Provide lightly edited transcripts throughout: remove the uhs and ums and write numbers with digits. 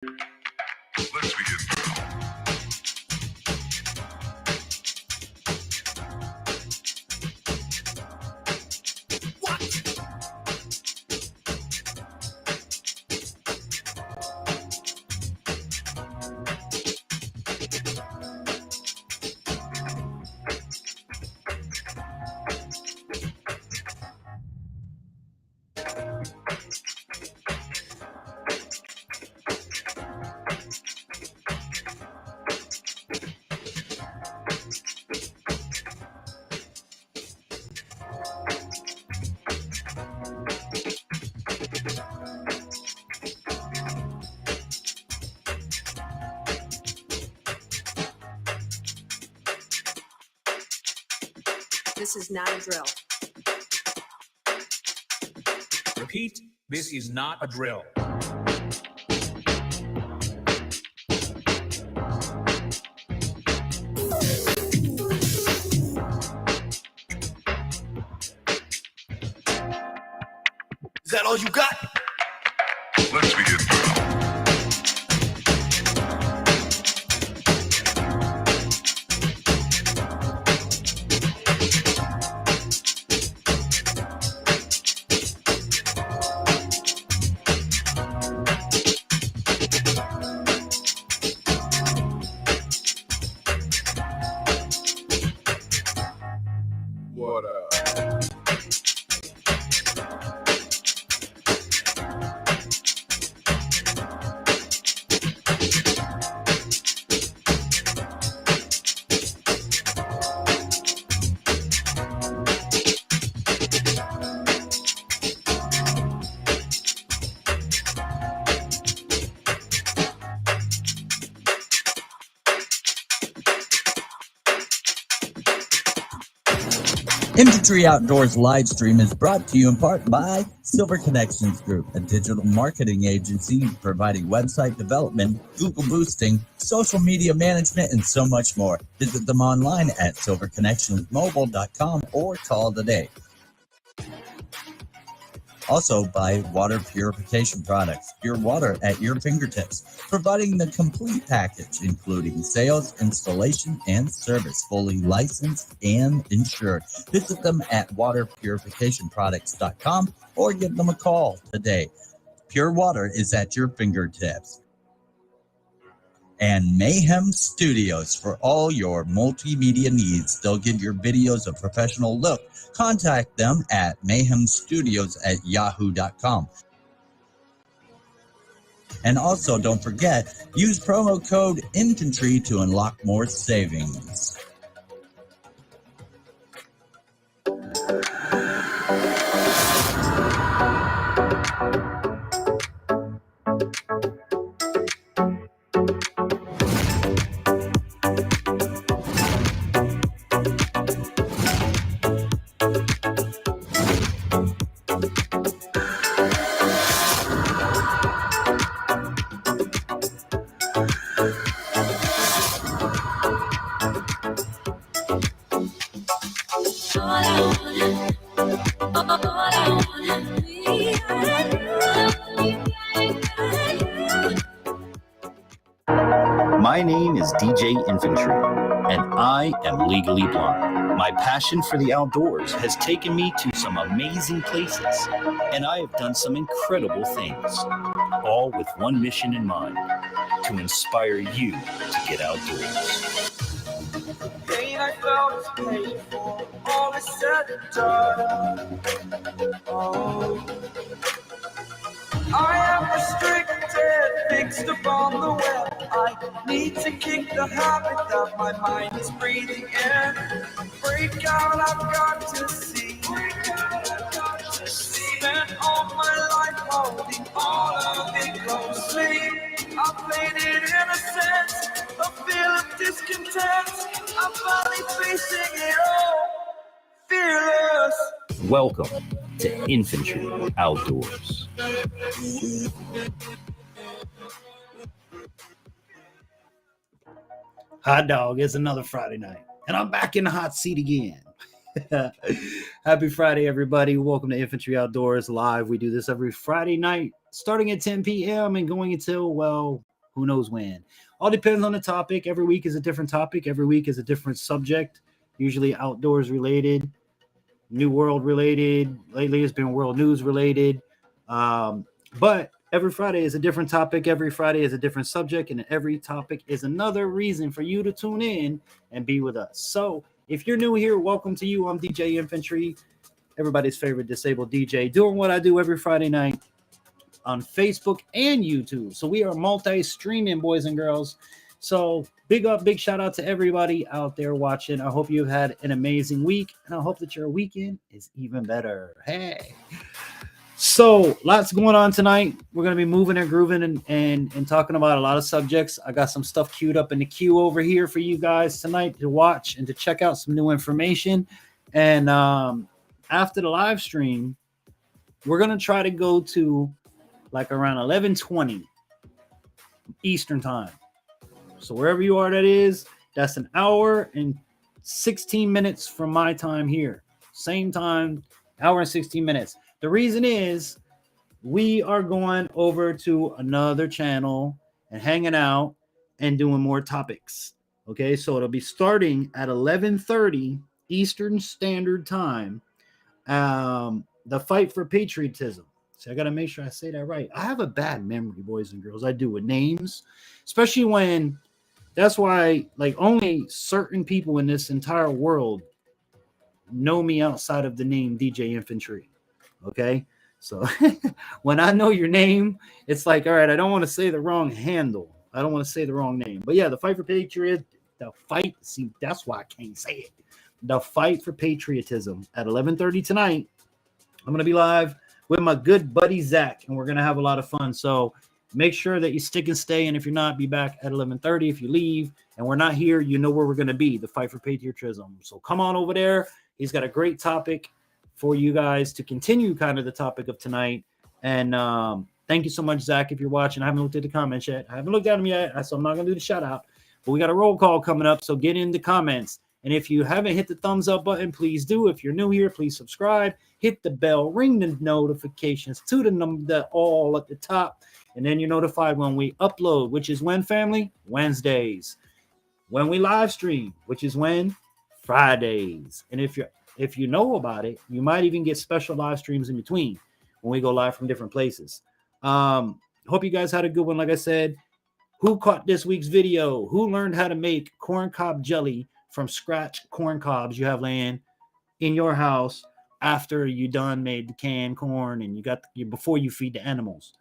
Let's begin. This is not a drill. Repeat, this is not a drill. Is that all you got? Let's begin. What up? Infantry Outdoors live stream is brought to you in part by Silver Connections Group, a digital marketing agency providing website development, Google boosting, social media management, and so much more. Visit them online at silverconnectionsmobile.com or call today. Also by water purification products, pure water at your fingertips, providing the complete package, including sales, installation, and service, fully licensed and insured. Visit them at waterpurificationproducts.com or give them a call today. Pure water is at your fingertips. And Mayhem Studios for all your multimedia needs. They'll give your videos a professional look. Contact them at mayhemstudios@yahoo.com. And also, don't forget, use promo code INFANTRY to unlock more savings. My name is DJ Infantry, and I am legally blind. My passion for the outdoors has taken me to some amazing places, and I have done some incredible things, all with one mission in mind, to inspire you to get outdoors. Pain I felt is paid for, all is said and done. Oh. I am restricted, fixed upon the web. I need to kick the habit that my mind is breathing in. Break out, I've got to see. Spent all my life holding all of it closely. I played it innocent, a feel of discontent. I'm finally facing it all, fearless. Welcome to Infantry Outdoors. Hot dog, it's another Friday night, and I'm back in the hot seat again. Happy Friday, everybody. Welcome to Infantry Outdoors Live. We do this every Friday night, starting at 10 p.m. and going until, well, Who knows when? All depends on the topic. Every week is a different topic. Every week is a different subject, usually outdoors related, new world related. Lately, it's been world news related. But every Friday is a different topic. Every Friday is a different subject. And every topic is another reason for you to tune in and be with us. So if you're new here, welcome to you. I'm DJ Infantry, everybody's favorite disabled DJ, doing what I do every Friday night on Facebook and YouTube. So we are multi-streaming, boys and girls. So big shout out to everybody out there watching. I hope you've had an amazing week, and I hope that your weekend is even better. Hey. So lots going on tonight. We're going to be moving and grooving and talking about a lot of subjects. I got some stuff queued up in the queue over here for you guys tonight to watch and to check out some new information. And after the live stream, we're going to try to go to like around 11:20 Eastern time. So wherever you are, that's an hour and 16 minutes from my time here. Same time, hour and 16 minutes. The reason is we are going over to another channel and hanging out and doing more topics. Okay, so it'll be starting at 11:30 Eastern Standard Time. The fight for patriotism. So I got to make sure I say that right. I have a bad memory, boys and girls. I do with names, especially when that's why like only certain people in this entire world know me outside of the name DJ Infantry. Okay. So when I know your name, it's like, all right, I don't want to say the wrong handle. I don't want to say the wrong name. But yeah, the fight for patriotism, that's why I can't say it. The fight for patriotism at 11:30 tonight. I'm going to be live with my good buddy Zach, and we're going to have a lot of fun. So make sure that you stick and stay, and if you're not, be back at 11:30. If you leave and we're not here, you know where we're going to be, the fight for patriotism. So come on over there. He's got a great topic for you guys to continue kind of the topic of tonight. And thank you so much, Zach, if you're watching. I haven't looked at the comments yet. I haven't looked at them yet, so I'm not going to do the shout out. But we got a roll call coming up, so get in the comments. And if you haven't hit the thumbs up button, please do. If you're new here, please subscribe, hit the bell, ring the notifications to the number all at the top, and then you're notified when we upload, which is when, family? Wednesdays. When we live stream, which is when? Fridays. And if you know about it, you might even get special live streams in between when we go live from different places. Hope you guys had a good one. Like I said, who caught this week's video? Who learned how to make corn cob jelly from scratch corn cobs you have laying in your house after you done made the canned corn and before you feed the animals?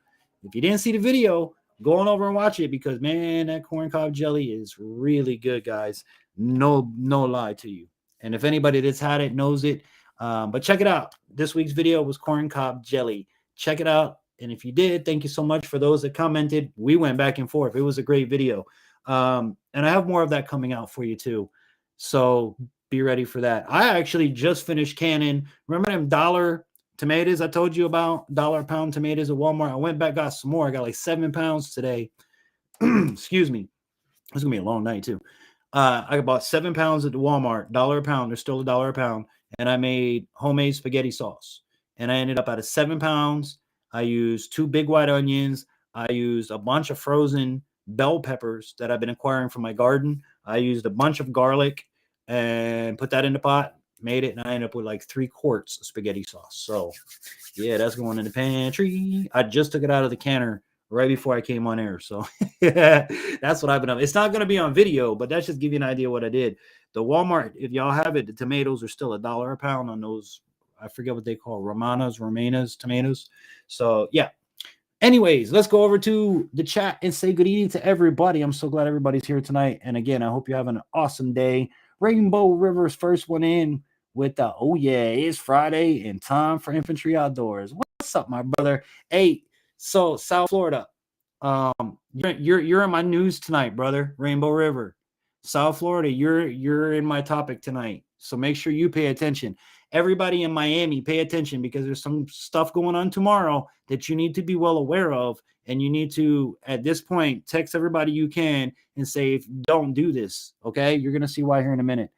If you didn't see the video, go on over and watch it, because man, that corn cob jelly is really good, guys. No lie to you. And if anybody that's had it knows it, but check it out. This week's video was corn cob jelly. Check it out. And if you did, thank you so much for those that commented. We went back and forth. It was a great video. And I have more of that coming out for you too. So be ready for that. I actually just finished canning. Remember them $1 tomatoes I told you about? $1 a pound tomatoes at Walmart. I went back, got some more. I got like 7 pounds today. Excuse me. It's going to be a long night too. I bought 7 pounds at the Walmart, $1 a pound. They're still $1 a pound. And I made homemade spaghetti sauce. And I ended up out of 7 pounds. I used 2 big white onions. I used a bunch of frozen bell peppers that I've been acquiring from my garden. I used a bunch of garlic and put that in the pot, made it, and I ended up with like 3 quarts of spaghetti sauce. So yeah, that's going in the pantry. I just took it out of the canner right before I came on air. So that's what I've been up. It's not going to be on video, but that should give you an idea what I did. The Walmart, if y'all have it, the tomatoes are still $1 a pound on those. I forget what they call Romanas tomatoes. So yeah. Anyways, let's go over to the chat and say good evening to everybody. I'm so glad everybody's here tonight. And again, I hope you're having an awesome day. Rainbow River's first one in with the, oh yeah, it's Friday and time for Infantry Outdoors. What's up, my brother? Hey, so South Florida, you're in my news tonight, brother. Rainbow River, South Florida, you're in my topic tonight. So make sure you pay attention. Everybody in Miami, pay attention, because there's some stuff going on tomorrow that you need to be well aware of. And you need to, at this point, text everybody you can and say, don't do this. Okay. You're going to see why here in a minute.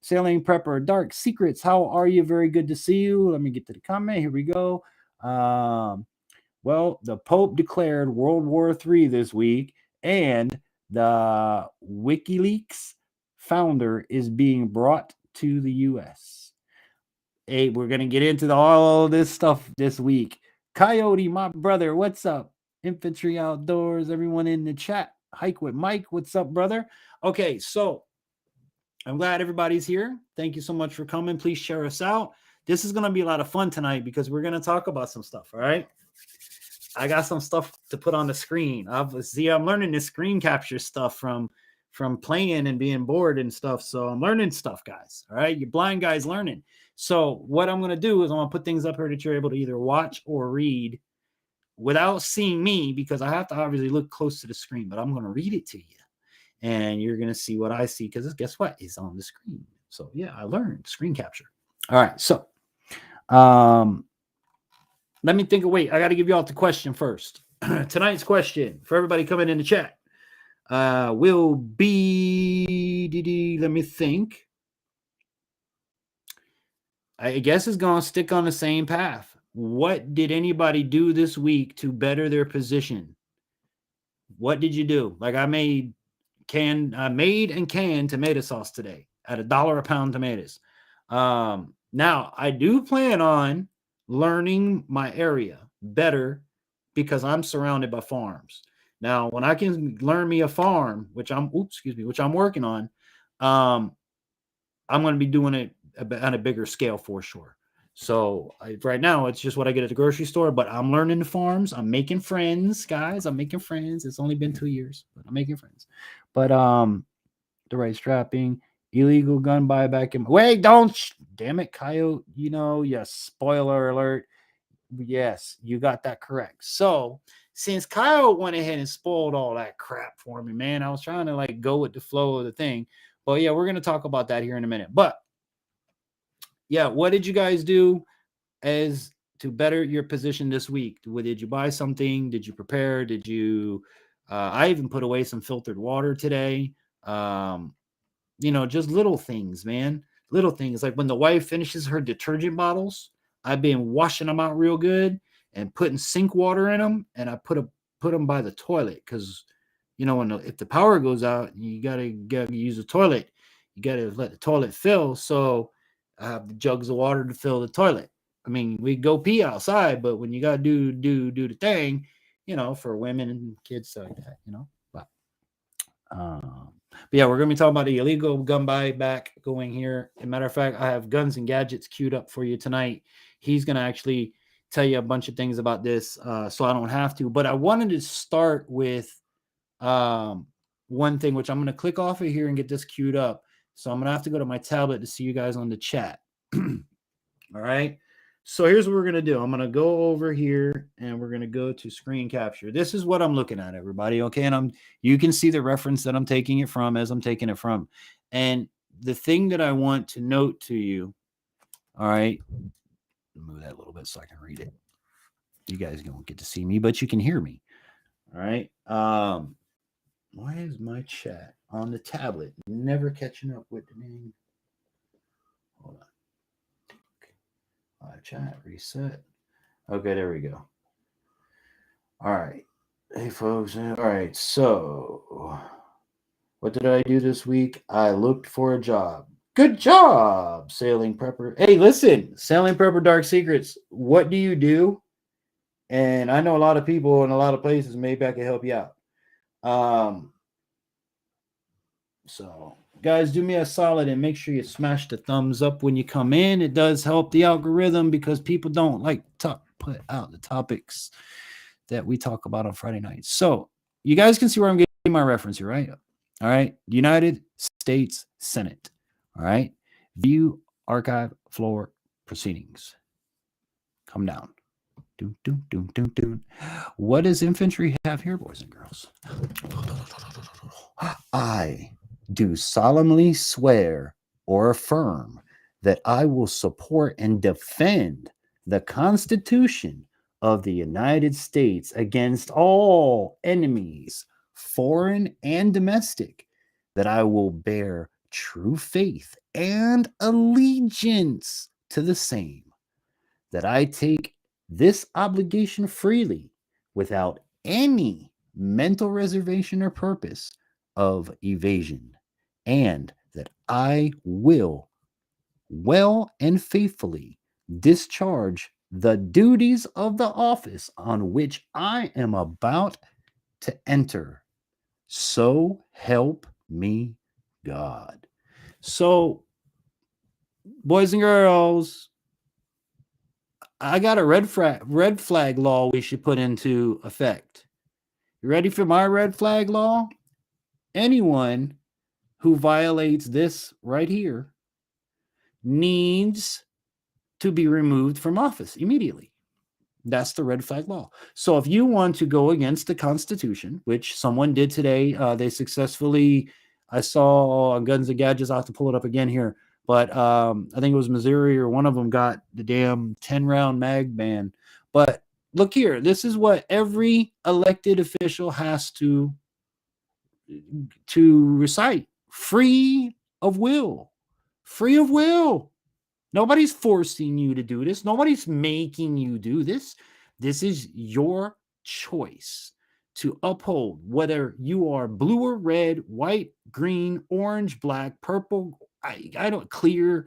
Sailing Prepper, Dark Secrets. How are you? Very good to see you. Let me get to the comment. Here we go. Well, the Pope declared World War III this week, and the WikiLeaks founder is being brought to the U.S. Hey, we're going to get into all this stuff this week. Coyote, my brother, what's up? Infantry Outdoors, everyone in the chat. Hike with Mike, what's up, brother? Okay, so I'm glad everybody's here. Thank you so much for coming. Please share us out. This is going to be a lot of fun tonight because we're going to talk about some stuff, all right? I got some stuff to put on the screen. I'm learning this screen capture stuff from playing and being bored and stuff. So I'm learning stuff, guys. All right. You blind guys learning. So what I'm going to do is I'm going to put things up here that you're able to either watch or read without seeing me, because I have to obviously look close to the screen, but I'm going to read it to you. And you're going to see what I see, because guess what? It's on the screen. So yeah, I learned screen capture. All right. So, let me think of, wait, I got to give you all the question first. Tonight's question for everybody coming in the chat will be, let me think. I guess it's going to stick on the same path. What did anybody do this week to better their position? What did you do? Like I made and canned tomato sauce today at $1 a pound tomatoes. Now I do plan on learning my area better because I'm surrounded by farms. Now, when I can learn me a farm, which I'm working on, I'm going to be doing it on a bigger scale for sure. So right now it's just what I get at the grocery store, but I'm learning the farms. I'm making friends, guys. I'm making friends. It's only been 2 years, but I'm making friends. But the right strapping, illegal gun buyback. Wait, don't. Damn it, Coyote. Yes. Spoiler alert. Yes, you got that correct. So since Coyote went ahead and spoiled all that crap for me, man, I was trying to like go with the flow of the thing. But yeah, we're going to talk about that here in a minute. But yeah, what did you guys do as to better your position this week? Did you buy something? Did you prepare? Did you? I even put away some filtered water today. Just little things, man. Little things like when the wife finishes her detergent bottles, I've been washing them out real good and putting sink water in them, and I put them by the toilet because, if the power goes out, you gotta use the toilet. You gotta let the toilet fill. So I have the jugs of water to fill the toilet. I mean, we go pee outside, but when you gotta do the thing, for women and kids like that, But yeah, we're going to be talking about the illegal gun buyback going here. As a matter of fact, I have Guns and Gadgets queued up for you tonight. He's going to actually tell you a bunch of things about this, so I don't have to. But I wanted to start with one thing, which I'm going to click off of here and get this queued up. So I'm going to have to go to my tablet to see you guys on the chat. All right. So here's what we're going to do. I'm going to go over here and we're going to go to screen capture. This is what I'm looking at, everybody. Okay. And you can see the reference that I'm taking it from as I'm taking it from. And the thing that I want to note to you. All right. Move that a little bit so I can read it. You guys don't get to see me, but you can hear me. All right. Why is my chat on the tablet never catching up with the name? Hold on. Chat reset. Okay, there we go. All right. Hey, folks. All right. So, what did I do this week? I looked for a job. Good job, Sailing Prepper. Hey, listen, Sailing Prepper Dark Secrets. What do you do? And I know a lot of people in a lot of places. Maybe I can help you out. So, guys, do me a solid and make sure you smash the thumbs up when you come in. It does help the algorithm because people don't like to put out the topics that we talk about on Friday nights. So, you guys can see where I'm getting my reference here, right? All right. United States Senate. All right. View archive floor proceedings. Come down. What does infantry have here, boys and girls? I do solemnly swear or affirm that I will support and defend the Constitution of the United States against all enemies, foreign and domestic, that I will bear true faith and allegiance to the same, that I take this obligation freely without any mental reservation or purpose of evasion, and that I will well and faithfully discharge the duties of the office on which I am about to enter. So help me God. So, boys and girls, I got a red flag law we should put into effect. You ready for my red flag law? Anyone who violates this right here needs to be removed from office immediately. That's the red flag law. So if you want to go against the Constitution, which someone did today, they successfully, I saw on Guns and Gadgets, I'll have to pull it up again here, but I think it was Missouri or one of them got the damn 10-round mag ban. But look here, this is what every elected official has to recite. Free of will. Free of will. Nobody's forcing you to do this. Nobody's making you do this. This is your choice to uphold, whether you are blue or red, white, green, orange, black, purple, I don't clear.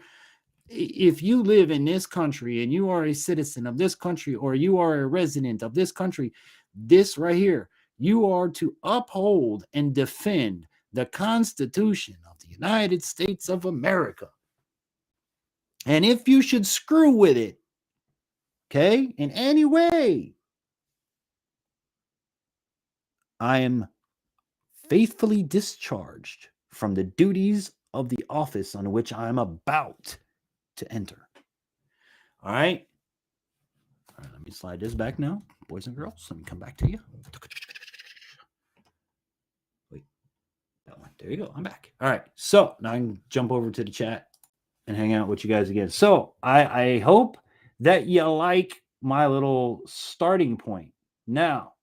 If you live in this country and you are a citizen of this country, or you are a resident of this country, this right here, you are to uphold and defend the Constitution of the United States of America. And if you should screw with it, okay, in any way, I am faithfully discharged from the duties of the office on which I am about to enter. All right. All right, let me slide this back now, boys and girls. Let me come back to you. Wait, that one. There you go. I'm back. All right. So now I can jump over to the chat and hang out with you guys again. So I hope that you like my little starting point. Now,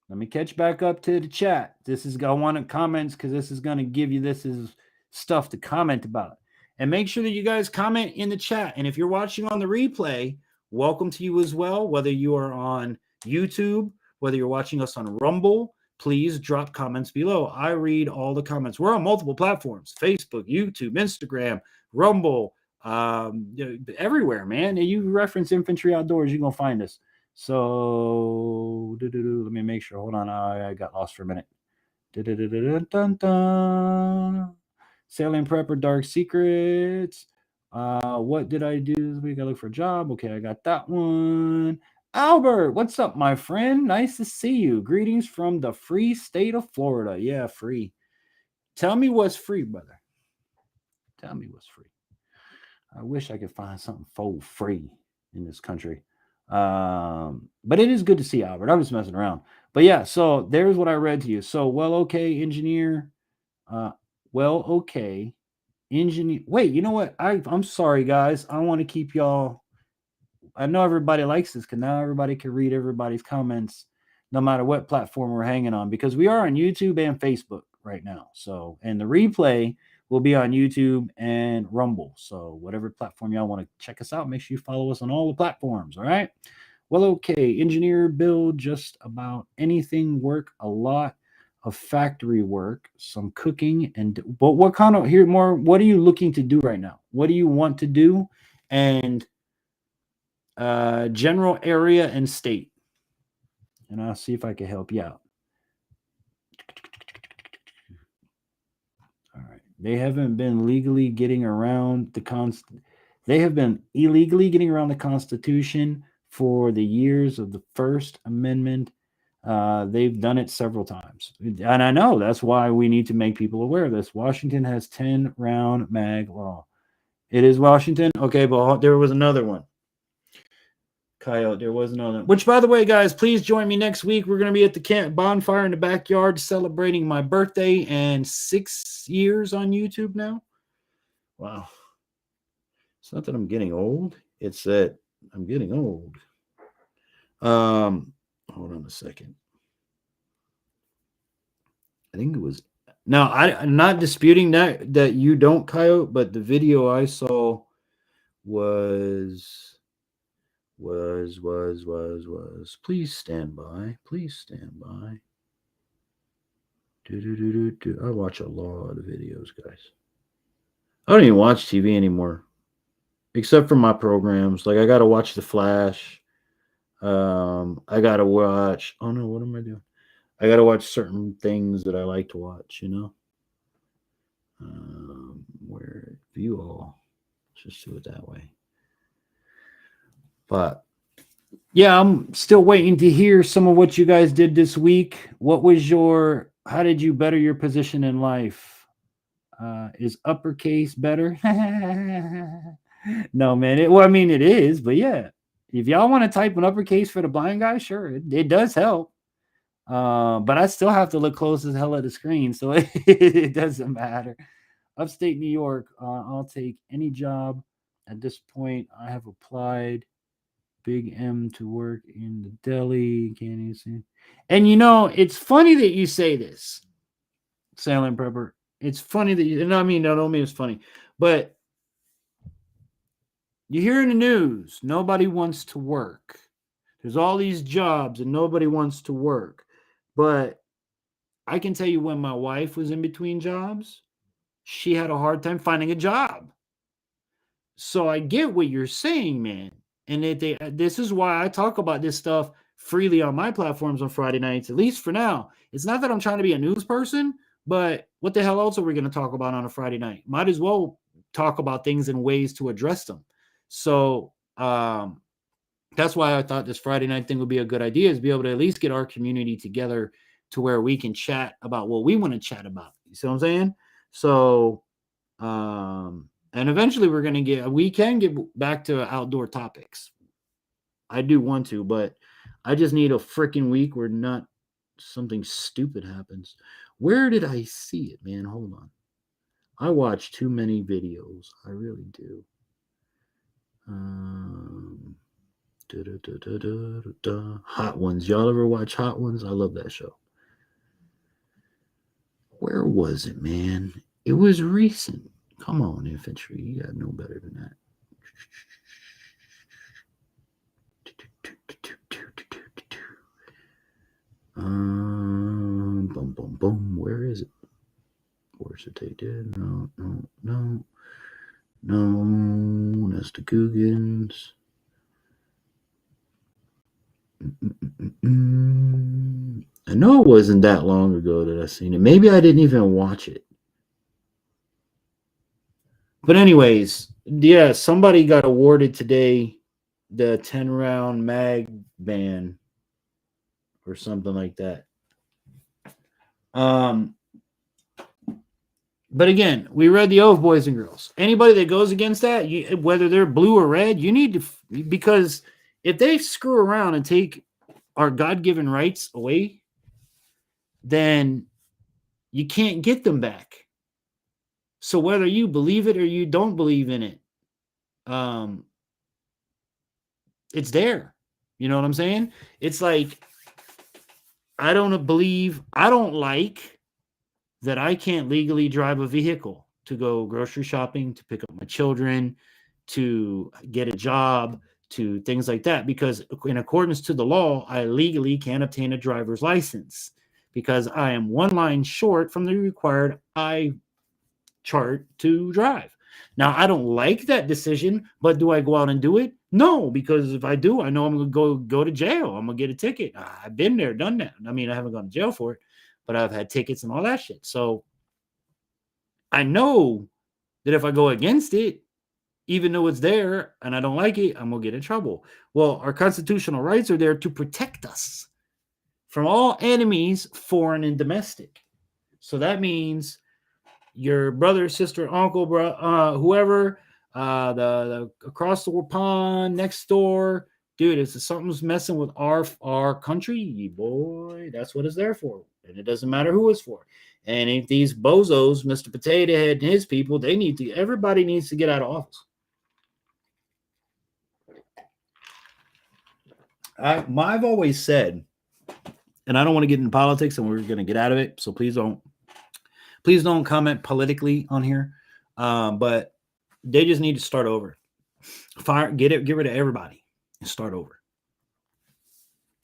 let me catch back up to the chat. I want comments because this is going to give you this is stuff to comment about. And make sure that you guys comment in the chat. And if you're watching on the replay, welcome to you as well. Whether you are on YouTube, whether you're watching us on Rumble, please drop comments below. I read all the comments. We're on multiple platforms: Facebook, YouTube, Instagram, Rumble, everywhere, man. And you reference Infantry Outdoors, you're going to find us. So let me make sure. Hold on. I got lost for a minute. Sailing Prepper, Dark Secrets. What did I do this week? I look for a job. Okay, I got that one. Albert, what's up, my friend? Nice to see you. Greetings from the free state of Florida. Yeah, free. Tell me what's free, brother. Tell me what's free. I wish I could find something for free in this country. But it is good to see Albert. I'm just messing around. But yeah, so there's what I read to you. So, well, okay, engineer. Well, okay, engineer. Wait, you know what? I'm sorry, guys. I want to keep y'all. I know everybody likes this because now everybody can read everybody's comments, no matter what platform we're hanging on, because we are on YouTube and Facebook right now. So, and the replay will be on YouTube and Rumble. So, whatever platform y'all want to check us out, make sure you follow us on all the platforms. All right. Well, okay, engineer, build just about anything, work a lot of factory work, some cooking, but what kind of what are you looking to do right now? What do you want to do? And general area and state. And I'll see if I can help you out. All right. They haven't been legally getting around They have been illegally getting around the Constitution for the years of the First Amendment. They've done it several times. And I know that's why we need to make people aware of this. Washington has 10-round mag law. It is Washington? Okay, but there was another one. Coyote, there was another one. Which, by the way, guys, please join me next week. We're going to be at the camp bonfire in the backyard celebrating my birthday and 6 years on YouTube now. Wow. It's not that I'm getting old. It's that I'm getting old. Hold on a second. I think it was. Now, I'm not disputing that you don't, Coyote, but the video I saw was Was. Please stand by. Please stand by. I watch a lot of videos, guys. I don't even watch TV anymore, except for my programs. Like I gotta watch The Flash. I gotta watch. Oh no, what am I doing? I gotta watch certain things that I like to watch. You know. Where view all? Let's just do it that way. But yeah, I'm still waiting to hear some of what you guys did this week. How did you better your position in life? Is uppercase better? No, man. It is, but yeah. If y'all want to type an uppercase for the blind guy, sure, it does help. But I still have to look close as hell at the screen, so it doesn't matter. Upstate New York, I'll take any job. At this point, I have applied Big M to work in the deli. Can you see? And it's funny that you say this, Silent Prepper. It's funny that I don't mean it's funny, but you hear in the news, nobody wants to work. There's all these jobs and nobody wants to work. But I can tell you when my wife was in between jobs, she had a hard time finding a job. So I get what you're saying, man. And this is why I talk about this stuff freely on my platforms on Friday nights, at least for now. It's not that I'm trying to be a news person, but what the hell else are we going to talk about on a Friday night? Might as well talk about things and ways to address them. So that's why I thought this Friday night thing would be a good idea, is be able to at least get our community together to where we can chat about what we want to chat about. You see what I'm saying? So, and eventually we can get back to outdoor topics. I do want to, but I just need a freaking week where not something stupid happens. Where did I see it, man? Hold on. I watch too many videos. I really do. Hot Ones. Y'all ever watch Hot Ones? I love that show. Where was it, man? It was recent. Come on, Infantry. You gotta know better than that. Boom, boom, boom. Where is it? Where's it take it? No. That's the Googans. I know it wasn't that long ago that I seen it. Maybe I didn't even watch it. But anyways, yeah, somebody got awarded today the 10-round mag ban or something like that. But again, we read the oath, boys and girls. Anybody that goes against that, whether they're blue or red, you need to, because if they screw around and take our God-given rights away, then you can't get them back. So whether you believe it or you don't believe in it, it's there. You know what I'm saying? It's like, I don't like that I can't legally drive a vehicle to go grocery shopping, to pick up my children, to get a job, to things like that, because in accordance to the law, I legally can't obtain a driver's license because I am one line short from the required I chart to drive. Now, I don't like that decision, but do I go out and do it? No, because if I do, I know I'm going to go to jail. I'm going to get a ticket. I've been there, done that. I mean, I haven't gone to jail for it, but I've had tickets and all that shit. So I know that if I go against it, even though it's there and I don't like it, I'm going to get in trouble. Well, our constitutional rights are there to protect us from all enemies, foreign and domestic. So that means your brother, sister, uncle, whoever, the across the pond, next door, dude, if something's messing with our country, boy, that's what it's there for. And it doesn't matter who it's for. And if these bozos, Mr. Potato Head and his people, everybody needs to get out of office. I've always said, and I don't want to get into politics, and we're going to get out of it, so please don't comment politically on here. But they just need to start over. Get rid of everybody and start over.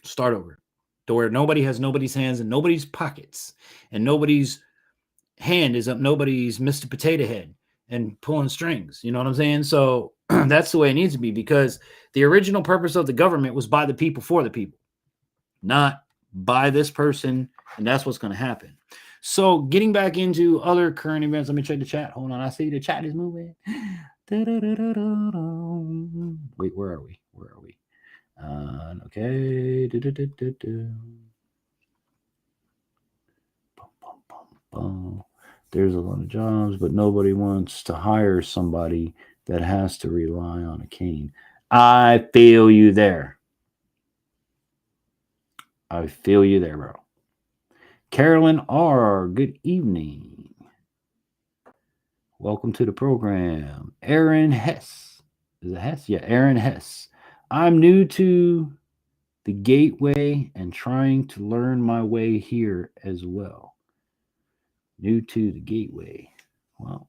Start over. To where nobody has nobody's hands in nobody's pockets, and nobody's hand is up nobody's Mr. Potato Head and pulling strings. You know what I'm saying? So that's the way it needs to be, because the original purpose of the government was by the people for the people, not by this person. And that's what's going to happen. So getting back into other current events, let me check the chat. Hold on. I see the chat is moving. Wait, where are we? Where are we? Okay. There's a lot of jobs, but nobody wants to hire somebody that has to rely on a cane. I feel you there. I feel you there, bro. Carolyn R., good evening. Welcome to the program. Aaron Hess. Is it Hess? Yeah, Aaron Hess. I'm new to the gateway and trying to learn my way here as well. New to the gateway. Well,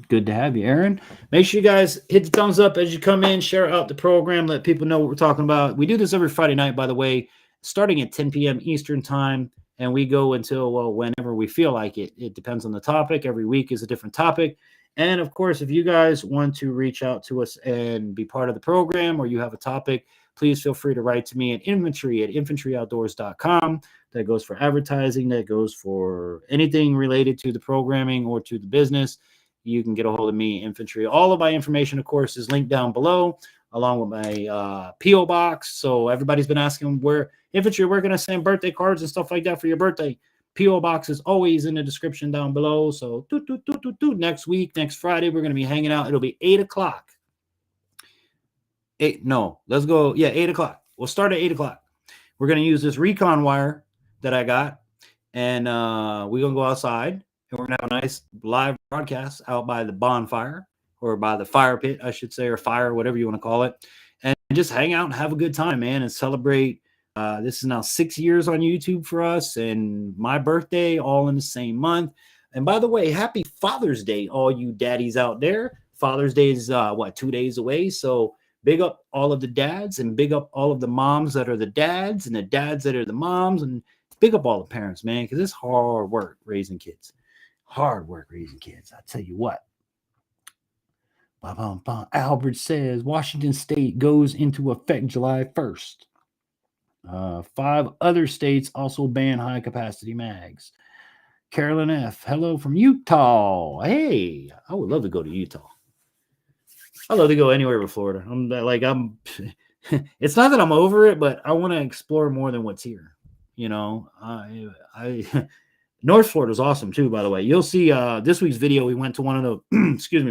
good to have you, Aaron. Make sure you guys hit the thumbs up as you come in, share out the program, let people know what we're talking about. We do this every Friday night, by the way, starting at 10 p.m. Eastern time, and we go until, well, whenever we feel like it. It depends on the topic. Every week is a different topic. And, of course, if you guys want to reach out to us and be part of the program, or you have a topic, please feel free to write to me at InfantryOutdoors.com. That goes for advertising. That goes for anything related to the programming or to the business. You can get a hold of me, Infantry. All of my information, of course, is linked down below, along with my P.O. box. So everybody's been asking where Infantry, we're going to send birthday cards and stuff like that for your birthday. P.O. box is always in the description down below. So next week, next Friday, we're going to be hanging out. It'll be 8 o'clock. 8 o'clock. We'll start at 8 o'clock. We're going to use this recon wire that I got, and we're going to go outside, and we're going to have a nice live broadcast out by the bonfire, or by the fire pit, I should say, or fire, whatever you want to call it, and just hang out and have a good time, man, and celebrate. This is now 6 years on YouTube for us, and my birthday all in the same month. And by the way, happy Father's Day, all you daddies out there. Father's Day is 2 days away, so big up all of the dads, and big up all of the moms that are the dads, and the dads that are the moms, and big up all the parents, man, because it's hard work raising kids. Hard work raising kids. I tell you what. Albert says Washington State goes into effect July 1st. 5 other states also ban high-capacity mags. Carolyn F., hello from Utah. Hey, I would love to go to Utah. I love to go anywhere but Florida. It's not that I'm over it, but I want to explore more than what's here. You know, North Florida is awesome too, by the way. You'll see this week's video. We went to one of the,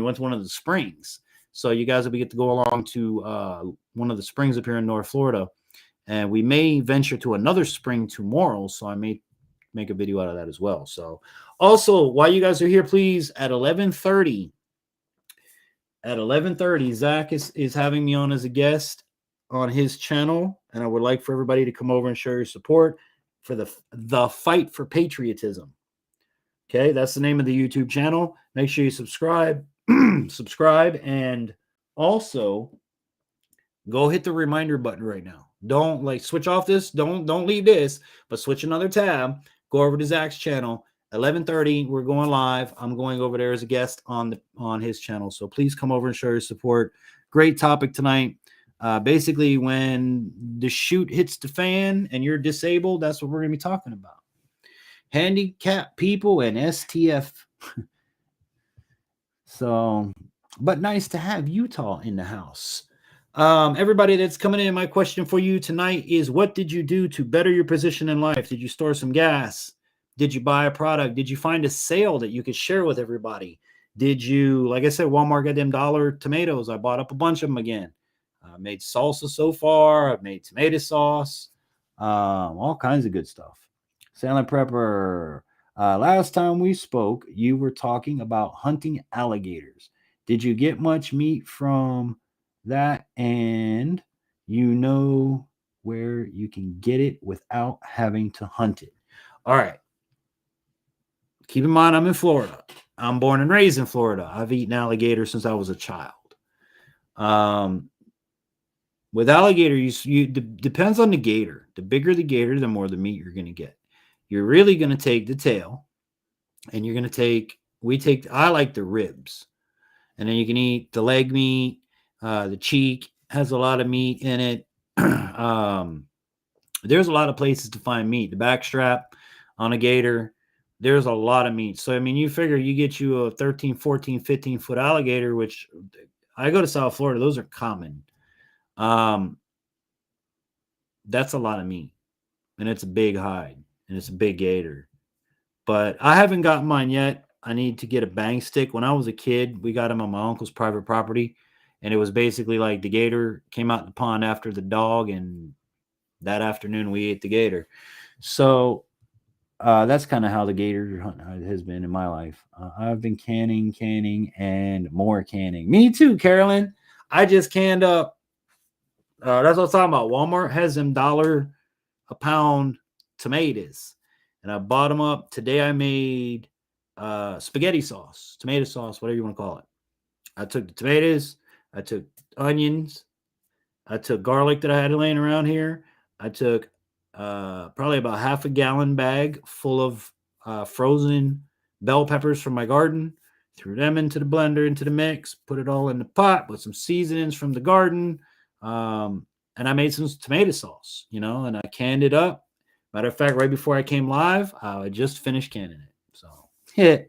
went to one of the springs. So you guys will get to go along to one of the springs up here in North Florida. And we may venture to another spring tomorrow. So I may make a video out of that as well. So also, while you guys are here, please, at 11:30, Zach is having me on as a guest on his channel. And I would like for everybody to come over and show your support for the Fight for Patriotism. Okay, that's the name of the YouTube channel. Make sure you subscribe, and also go hit the reminder button right now. Don't switch off this. Don't leave this, but switch another tab. Go over to Zach's channel. 11:30, we're going live. I'm going over there as a guest on his channel. So please come over and show your support. Great topic tonight. Basically, when the shoot hits the fan and you're disabled, that's what we're going to be talking about. Handicapped people and STF. So, but nice to have Utah in the house. Everybody that's coming in, my question for you tonight is, what did you do to better your position in life? Did you store some gas? Did you buy a product? Did you find a sale that you could share with everybody? Did you, like I said, Walmart got them $1 tomatoes. I bought up a bunch of them again. I made salsa so far. I've made tomato sauce, all kinds of good stuff. Silent Prepper. Last time we spoke, you were talking about hunting alligators. Did you get much meat from that? And you know where you can get it without having to hunt it. All right. Keep in mind, I'm in Florida. I'm born and raised in Florida. I've eaten alligator since I was a child. With alligator, depends on the gator. The bigger the gator, the more the meat you're going to get. You're really going to take the tail, and you're going to take. I like the ribs, and then you can eat the leg meat. The cheek has a lot of meat in it. There's a lot of places to find meat. The backstrap on a gator, there's a lot of meat. So, I mean, you figure you get you a 13, 14, 15-foot alligator, which I go to South Florida. Those are common. That's a lot of meat. And it's a big hide. And it's a big gator. But I haven't gotten mine yet. I need to get a bang stick. When I was a kid, we got him on my uncle's private property. And it was basically like the gator came out the pond after the dog, and that afternoon we ate the gator. So that's kind of how the gator hunt has been in my life. I've been canning, and more canning. Me too, Carolyn. I just canned up. That's what I was talking about. Walmart has them $1 a pound tomatoes, and I bought them up. Today I made spaghetti sauce, tomato sauce, whatever you want to call it. I took the tomatoes, I took onions, I took garlic that I had laying around here. I took probably about half a gallon bag full of frozen bell peppers from my garden, threw them into the blender, into the mix, put it all in the pot with some seasonings from the garden. And I made some tomato sauce, and I canned it up. Matter of fact, right before I came live, I just finished canning it. So, yeah,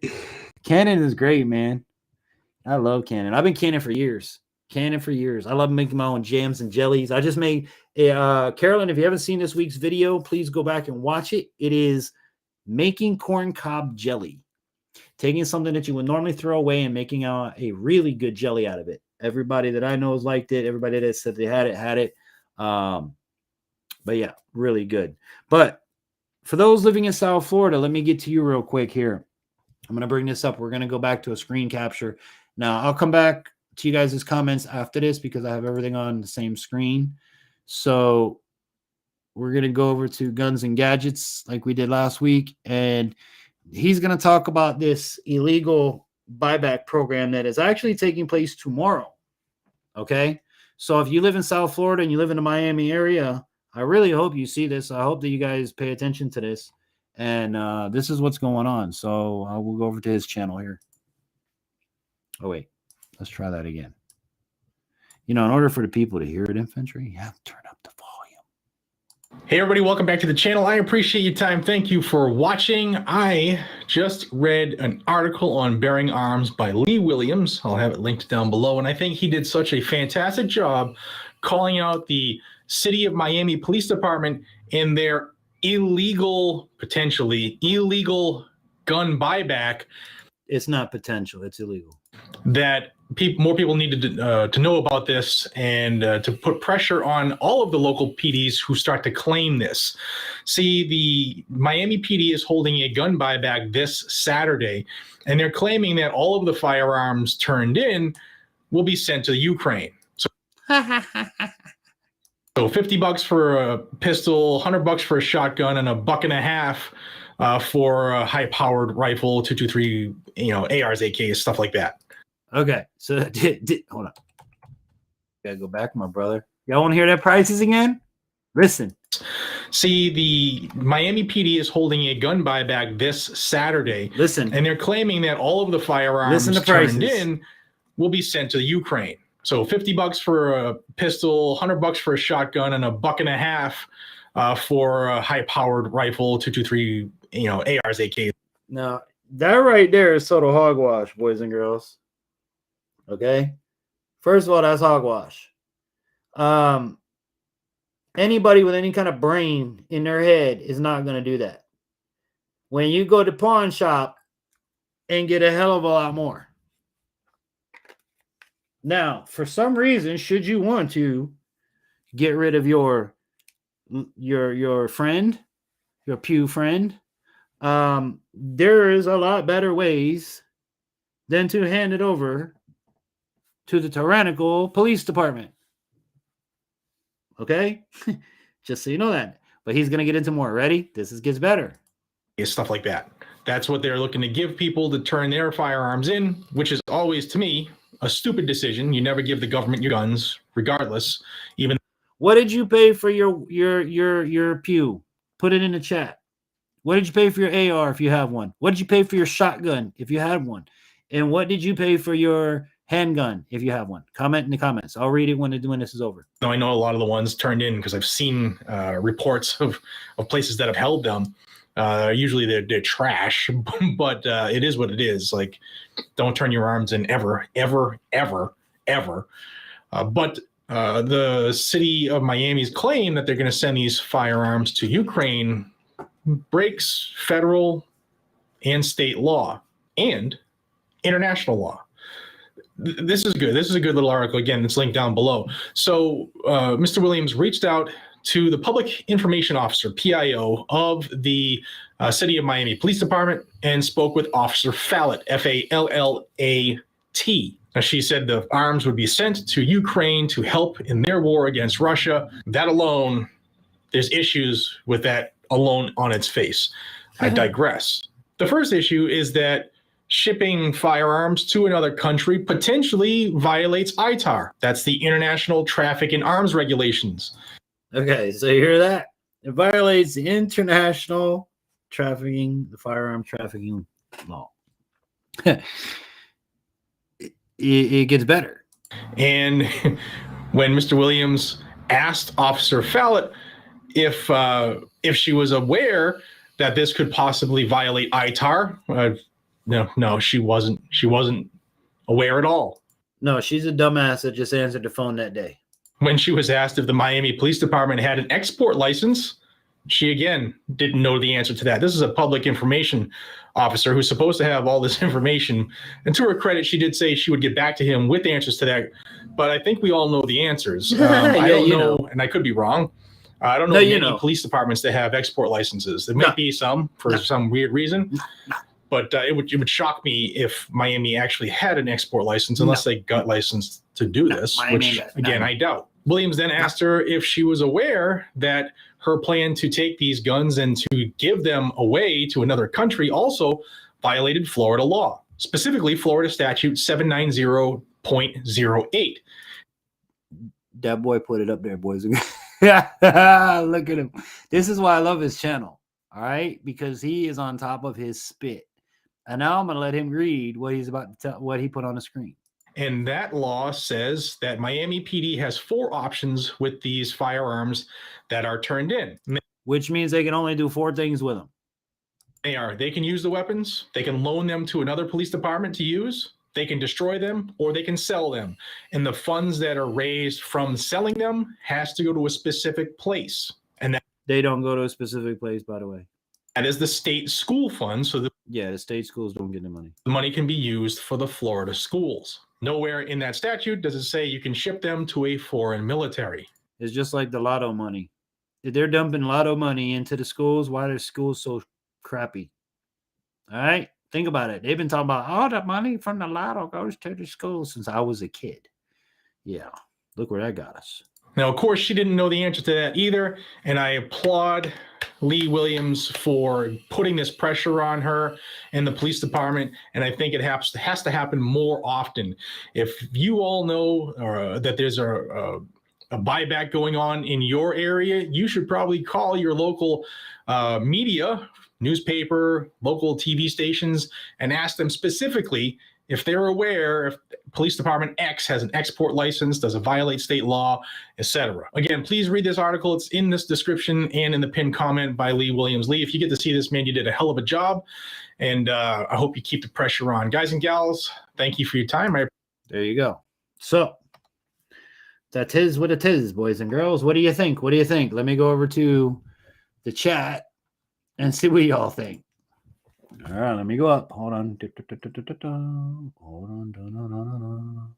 canning is great, man. I love canning. I've been canning for years. I love making my own jams and jellies. I just made Carolyn, if you haven't seen this week's video, please go back and watch it. It is making corn cob jelly. Taking something that you would normally throw away and making a really good jelly out of it. Everybody that I know has liked it. Everybody that said they had it. But yeah, really good. But for those living in South Florida, let me get to you real quick here. I'm going to bring this up. We're going to go back to a screen capture. Now, I'll come back to you guys' comments after this because I have everything on the same screen. So we're going to go over to guns and gadgets like we did last week. And he's going to talk about this illegal buyback program that is actually taking place tomorrow. Okay. So if you live in South Florida and you live in the Miami area, I really hope you see this. I hope that you guys pay attention to this. And this is what's going on. So we'll go over to his channel here. Oh, wait. Let's try that again. In order for the people to hear it, Infantry, you have to turn up the volume. Hey, everybody. Welcome back to the channel. I appreciate your time. Thank you for watching. I just read an article on bearing arms by Lee Williams. I'll have it linked down below. And I think he did such a fantastic job calling out the City of Miami Police Department and their potentially illegal gun buyback. It's not potential. It's illegal. That more people needed to know about this and to put pressure on all of the local PDs who start to claim this. See, the Miami PD is holding a gun buyback this Saturday, and they're claiming that all of the firearms turned in will be sent to the Ukraine. So $50 for a pistol, $100 for a shotgun, and $1.50 for a high-powered rifle, 223, ARs, AKs, stuff like that. Okay, so hold on. Gotta go back, my brother. Y'all want to hear that prices again? Listen. See, the Miami PD is holding a gun buyback this Saturday. Listen. And they're claiming that all of the firearms turned in will be sent to the Ukraine. So $50 for a pistol, $100 for a shotgun, and $1.50 for a high-powered rifle, 223, ARs, AKs. Now, that right there is total hogwash, boys and girls. Okay? First of all, that's hogwash. Anybody with any kind of brain in their head is not going to do that. When you go to pawn shop and get a hell of a lot more. Now, for some reason, should you want to get rid of your friend, your pew friend, there is a lot better ways than to hand it over to the tyrannical police department. Okay? Just so you know that. But he's going to get into more. Ready? This gets better. Stuff like that. That's what they're looking to give people to turn their firearms in, which is always, to me, a stupid decision. You never give the government your guns, regardless. Even What did you pay for your pew? Put it in the chat. What did you pay for your AR if you have one? What did you pay for your shotgun if you had one? And what did you pay for your handgun if you have one? Comment in the comments. I'll read it when this is over. Now, I know a lot of the ones turned in because I've seen reports of places that have held them. Usually they're trash, but it is what it is. Like, don't turn your arms in ever, ever, ever, ever. But the city of Miami's claim that they're going to send these firearms to Ukraine breaks federal and state law and international law. This is good. This is a good little article. Again, it's linked down below. So Mr. Williams reached out to the Public Information Officer, PIO, of the City of Miami Police Department and spoke with Officer Fallat, Fallat. Now, she said the arms would be sent to Ukraine to help in their war against Russia. That alone, there's issues with that alone on its face. I digress. The first issue is that shipping firearms to another country potentially violates ITAR. That's the International Traffic in Arms Regulations. Okay, so you hear that? It violates the international the firearm trafficking law. it gets better. And when Mr. Williams asked Officer Fallat if she was aware that this could possibly violate ITAR, no, she wasn't. She wasn't aware at all. No, she's a dumbass that just answered the phone that day. When she was asked if the Miami Police Department had an export license, she again didn't know the answer to that. This is a public information officer who's supposed to have all this information. And to her credit, she did say she would get back to him with answers to that. But I think we all know the answers. I don't know, and I could be wrong. I don't know many police departments that have export licenses. There might be some for some weird reason. But it would shock me if Miami actually had an export license, unless they got licensed to do this, which, again, I doubt. Williams then asked her if she was aware that her plan to take these guns and to give them away to another country also violated Florida law, specifically Florida Statute 790.08. That boy put it up there, boys. Look at him. This is why I love his channel, all right? Because he is on top of his spit. And now I'm going to let him read what he's about to tell, what he put on the screen. And that law says that Miami PD has 4 options with these firearms that are turned in. Which means they can only do 4 things with them. They can use the weapons, they can loan them to another police department to use, they can destroy them, or they can sell them. And the funds that are raised from selling them has to go to a specific place. And that they don't go to a specific place, by the way. That is the state school fund. So the state schools don't get the money. The money can be used for the Florida schools. Nowhere in that statute does it say you can ship them to a foreign military. It's just like the lotto money. If they're dumping lotto money into the schools, why are schools so crappy? All right? Think about it. They've been talking about all the money from the lotto goes to the schools since I was a kid. Yeah. Look where that got us. Now, of course, she didn't know the answer to that either. And I applaud Lee Williams for putting this pressure on her and the police department. And I think it has to happen more often. If you all know that there's a buyback going on in your area, you should probably call your local media, newspaper, local TV stations, and ask them specifically if they're aware if police department X has an export license, does it violate state law, etc. Again, please read this article. It's in this description and in the pinned comment by Lee Williams. Lee, if you get to see this, man, you did a hell of a job. And I hope you keep the pressure on. Guys and gals, thank you for your time. There you go. So that is what it is, boys and girls. What do you think? What do you think? Let me go over to the chat and see what y'all think. All right, let me go up. Hold on. Hold on.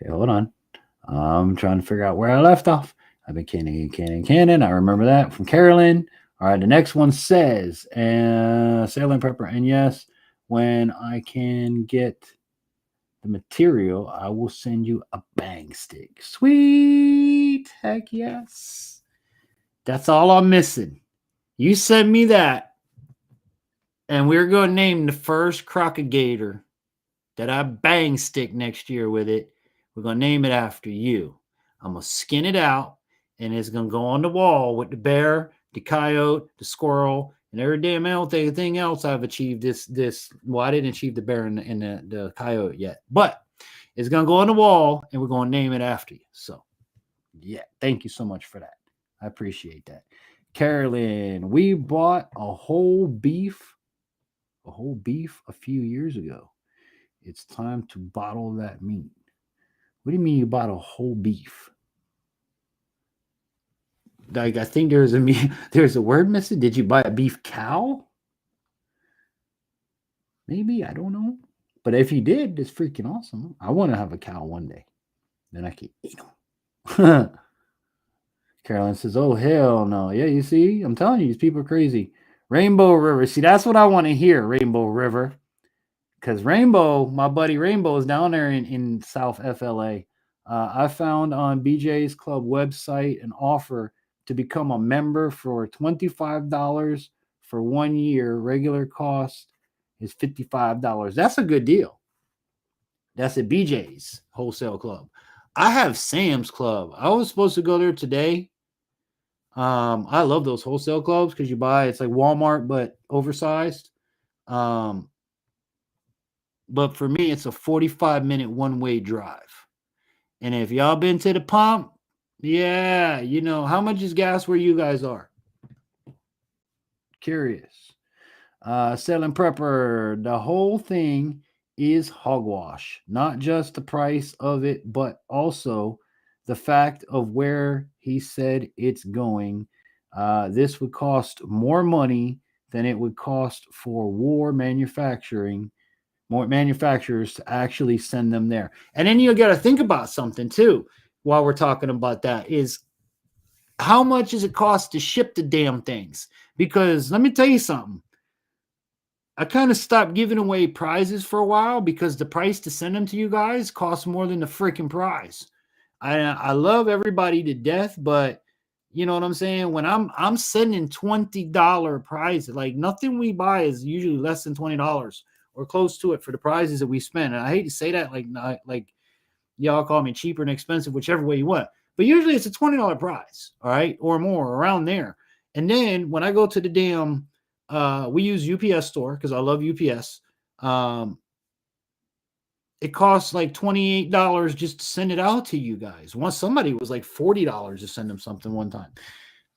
Okay, hold on. I'm trying to figure out where I left off. I've been canning. I remember that from Carolyn. All right, the next one says, Sailing Pepper. And yes, when I can get the material, I will send you a bang stick. Sweet. Heck yes. That's all I'm missing. You send me that, and we're going to name the first crocodigator that I bang stick next year with it. We're going to name it after you. I'm going to skin it out, and it's going to go on the wall with the bear, the coyote, the squirrel, and every damn thing else I've achieved well, I didn't achieve the bear and the coyote yet, but it's going to go on the wall, and we're going to name it after you. So, yeah, thank you so much for that. I appreciate that. Carolyn, we bought a whole beef a few years ago. It's time to bottle that meat. What do you mean you bought a whole beef? Like, I think there's a word missing. Did you buy a beef cow? Maybe, I don't know. But if you did, it's freaking awesome. I want to have a cow one day. Then I can eat them. Carolyn says, oh, hell no. Yeah, you see? I'm telling you, these people are crazy. Rainbow River. See, that's what I want to hear, Rainbow River. Because Rainbow, my buddy Rainbow, is down there in South FLA. I found on BJ's Club website an offer to become a member for $25 for 1 year. Regular cost is $55. That's a good deal. That's at BJ's Wholesale Club. I have Sam's Club. I was supposed to go there today. I love those wholesale clubs because you buy, it's like Walmart, but oversized. But for me, it's a 45-minute one-way drive. And if y'all been to the pump, yeah, you know, how much is gas where you guys are? Curious. Selling Prepper, the whole thing is hogwash. Not just the price of it, but also the fact of where he said it's going. This would cost more money than it would cost for more manufacturers to actually send them there. And then you got to think about something too while we're talking about that is how much does it cost to ship the damn things? Because let me tell you something. I kind of stopped giving away prizes for a while because the price to send them to you guys costs more than the freaking prize. I love everybody to death, but you know what I'm saying? When I'm sending $20 prizes, like nothing we buy is usually less than $20 or close to it for the prizes that we spend. And I hate to say that, like y'all call me cheaper and expensive, whichever way you want. But usually it's a $20 prize, all right, or more, around there. And then when I go to the damn we use UPS store because I love UPS. It costs like $28 just to send it out to you guys. Once somebody was like $40 to send them something one time.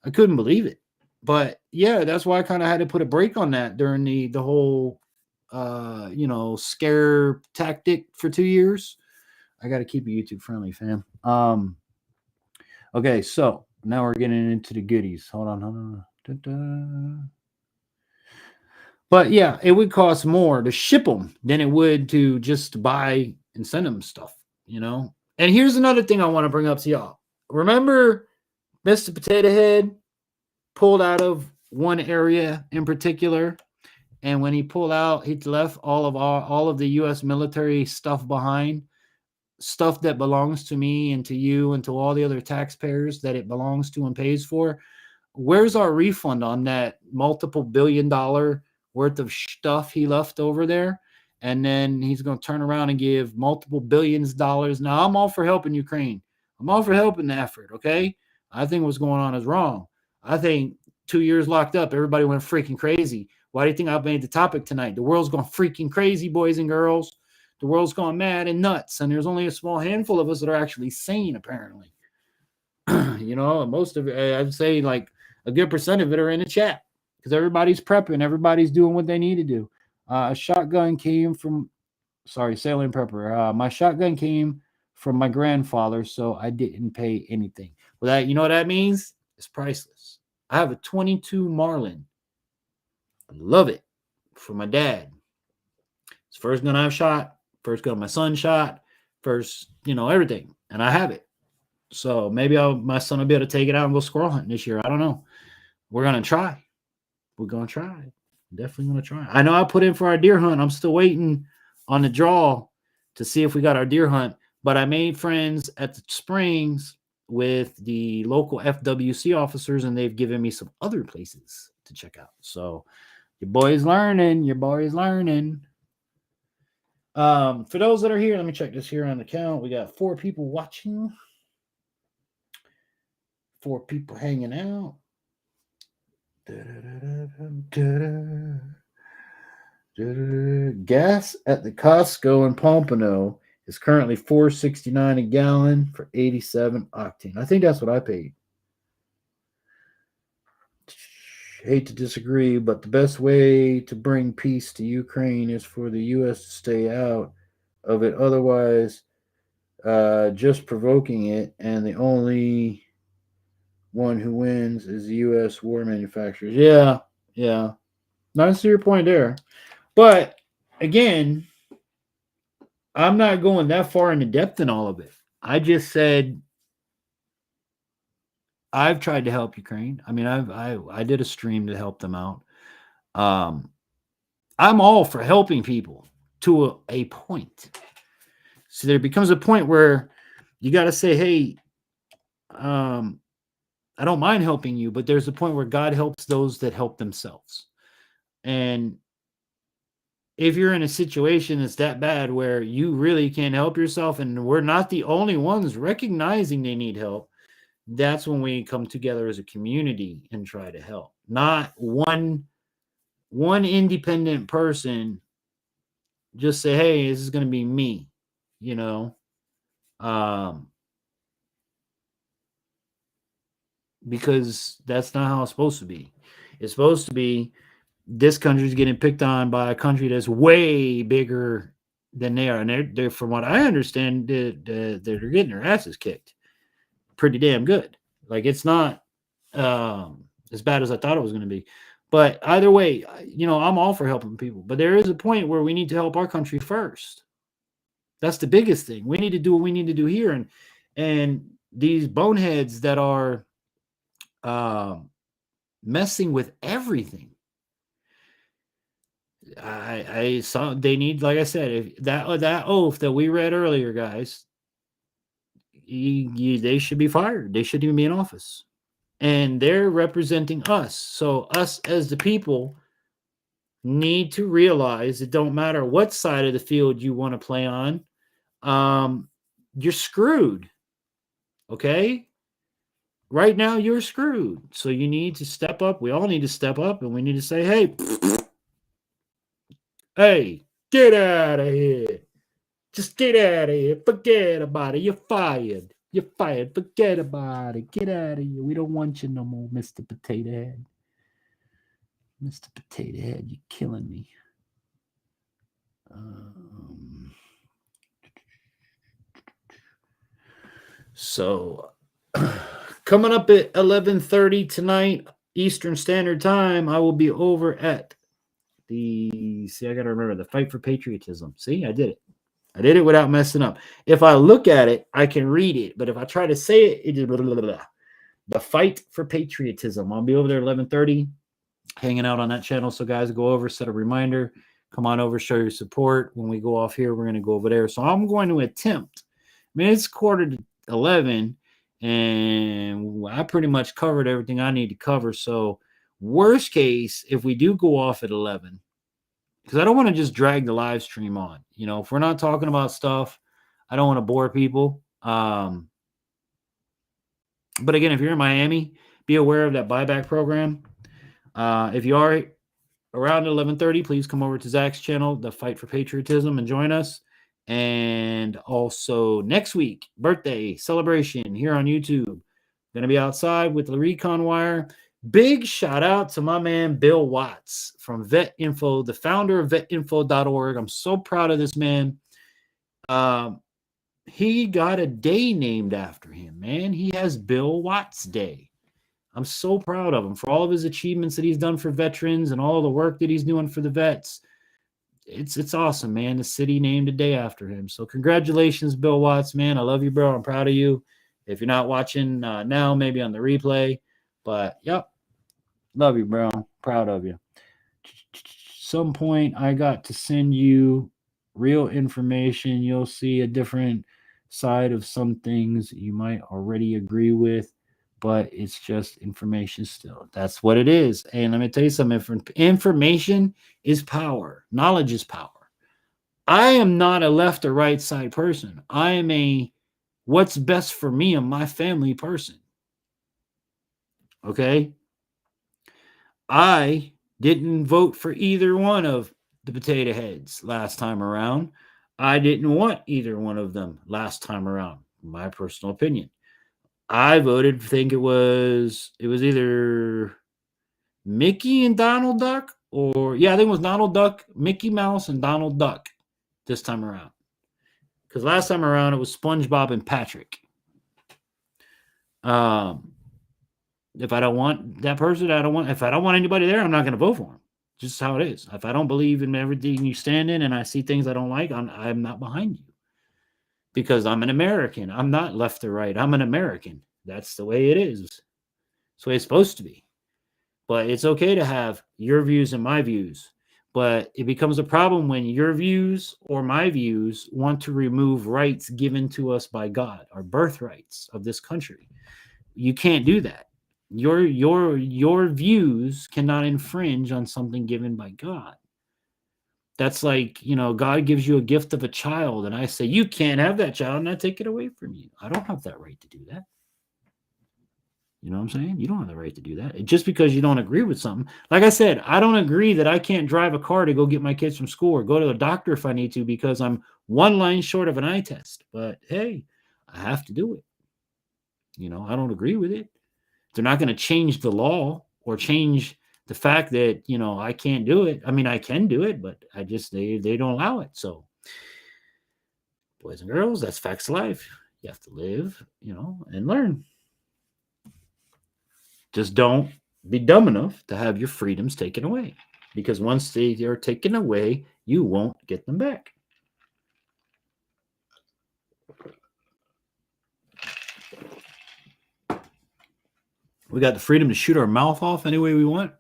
I couldn't believe it. But yeah, that's why I kind of had to put a break on that during the whole scare tactic for 2 years. I got to keep it YouTube friendly, fam. Okay, so now we're getting into the goodies. Hold on. Da-da. But yeah, it would cost more to ship them than it would to just buy and send them stuff, you know? And here's another thing I want to bring up to y'all. Remember Mr. Potato Head pulled out of one area in particular, and when he pulled out, he left all of the U.S. military stuff behind, stuff that belongs to me and to you and to all the other taxpayers that it belongs to and pays for. Where's our refund on that multiple $billion worth of stuff he left over there? And then he's going to turn around and give multiple billions of dollars. Now, I'm all for helping Ukraine. I'm all for helping the effort, okay? I think what's going on is wrong. I think 2 years locked up, everybody went freaking crazy. Why do you think I've made the topic tonight? The world's gone freaking crazy, boys and girls. The world's gone mad and nuts, and there's only a small handful of us that are actually sane, apparently. You know, most of it, I'd say like a good percent of it are in the chat because everybody's prepping. Everybody's doing what they need to do. A shotgun came from, Sailing Prepper. My shotgun came from my grandfather, so I didn't pay anything. Well, that, you know what that means? It's priceless. I have a 22 Marlin. I love it. For my dad. It's the first gun I've shot, first gun my son shot, first, everything. And I have it. So maybe my son will be able to take it out and go squirrel hunting this year. I don't know. We're going to try. Definitely going to try. I know I put in for our deer hunt. I'm still waiting on the draw to see if we got our deer hunt. But I made friends at the Springs with the local FWC officers, and they've given me some other places to check out. So your boy's learning. For those that are here, let me check this here on the count. We got 4 people watching, 4 people hanging out. Gas at the Costco in Pompano is currently $4.69 a gallon for 87 octane. I think that's what I paid. Hate to disagree, but the best way to bring peace to Ukraine is for the U.S. to stay out of it. Otherwise, just provoking it, and the only one who wins is the U.S. war manufacturers. Yeah. I see your point there. But again, I'm not going that far into depth in all of it. I just said I've tried to help Ukraine. I mean, I did a stream to help them out. I'm all for helping people to a point. So there becomes a point where you got to say, hey, I don't mind helping you, but there's a point where God helps those that help themselves. And if you're in a situation that's that bad where you really can't help yourself and we're not the only ones recognizing they need help, that's when we come together as a community and try to help. Not one independent person just say, hey, this is going to be me, you know. Because that's not how it's supposed to be. It's supposed to be this country's getting picked on by a country that's way bigger than they are. And they're from what I understand, they're getting their asses kicked pretty damn good. Like, it's not as bad as I thought it was going to be. But either way, you know, I'm all for helping people. But there is a point where we need to help our country first. That's the biggest thing. We need to do what we need to do here. And these boneheads that are messing with everything. I saw they need, like I said, if that oath that we read earlier, guys, they should be fired. They shouldn't even be in office. And they're representing us. So us as the people need to realize it don't matter what side of the field you want to play on. You're screwed. Okay? Right now, you're screwed. So you need to step up. We all need to step up, and we need to say, hey, get out of here. Just get out of here. Forget about it. You're fired. You're fired. Forget about it. Get out of here. We don't want you no more, Mr. Potato Head. Mr. Potato Head, you're killing me. So coming up at 11:30 tonight, Eastern Standard Time, I will be over at I got to remember, the Fight for Patriotism. See, I did it. I did it without messing up. If I look at it, I can read it. But if I try to say it, it is blah, blah, blah, blah. The Fight for Patriotism. I'll be over there 11:30, hanging out on that channel. So guys, go over, set a reminder. Come on over, show your support. When we go off here, we're going to go over there. So I'm going to attempt. I mean, it's 11:45, and I pretty much covered everything I need to cover. So worst case, if we do go off at 11, because I don't want to just drag the live stream on. You know, if we're not talking about stuff, I don't want to bore people. But again, if you're in Miami, be aware of that buyback program. If you are around 11:30, please come over to Zach's channel, The Fight for Patriotism, and join us. And also next week, birthday celebration here on YouTube. Going to be outside with the Recon Wire. Big shout out to my man Bill Watts from Vet Info, the founder of vetinfo.org. I'm so proud of this man. He got a day named after him, man. He has Bill Watts Day. I'm so proud of him for all of his achievements that he's done for veterans and all the work that he's doing for the vets. It's awesome, man. The city named a day after him. So congratulations, Bill Watts, man. I love you, bro. I'm proud of you. If you're not watching now, maybe on the replay. But, yep. Love you, bro. Proud of you. Some point, I got to send you real information. You'll see a different side of some things you might already agree with, but it's just information still. That's what it is. And let me tell you something. Information is power. Knowledge is power. I am not a left or right side person. I am a what's best for me and my family person. Okay? I didn't vote for either one of the potato heads last time around. I didn't want either one of them last time around. My personal opinion. I voted, think it was either Mickey and Donald Duck, or I think it was Donald Duck, Mickey Mouse and Donald Duck this time around. Because last time around it was SpongeBob and Patrick. If I don't want that person, if I don't want anybody there, I'm not going to vote for him. Just how it is. If I don't believe in everything you stand in and I see things I don't like, I'm not behind you. Because I'm an American. I'm not left or right. I'm an American. That's the way it is. It's the way it's supposed to be. But it's okay to have your views and my views. But it becomes a problem when your views or my views want to remove rights given to us by God, our birthrights of this country. You can't do that. Your views cannot infringe on something given by God. That's like, God gives you a gift of a child, and I say, you can't have that child, and I take it away from you. I don't have that right to do that. You know what I'm saying? You don't have the right to do that. Just because you don't agree with something. Like I said, I don't agree that I can't drive a car to go get my kids from school or go to the doctor if I need to because I'm one line short of an eye test. But hey, I have to do it. I don't agree with it. They're not going to change the law or change the fact that, I can't do it. I mean, I can do it, but they don't allow it. So, boys and girls, that's facts of life. You have to live, and learn. Just don't be dumb enough to have your freedoms taken away. Because once they are taken away, you won't get them back. We got the freedom to shoot our mouth off any way we want.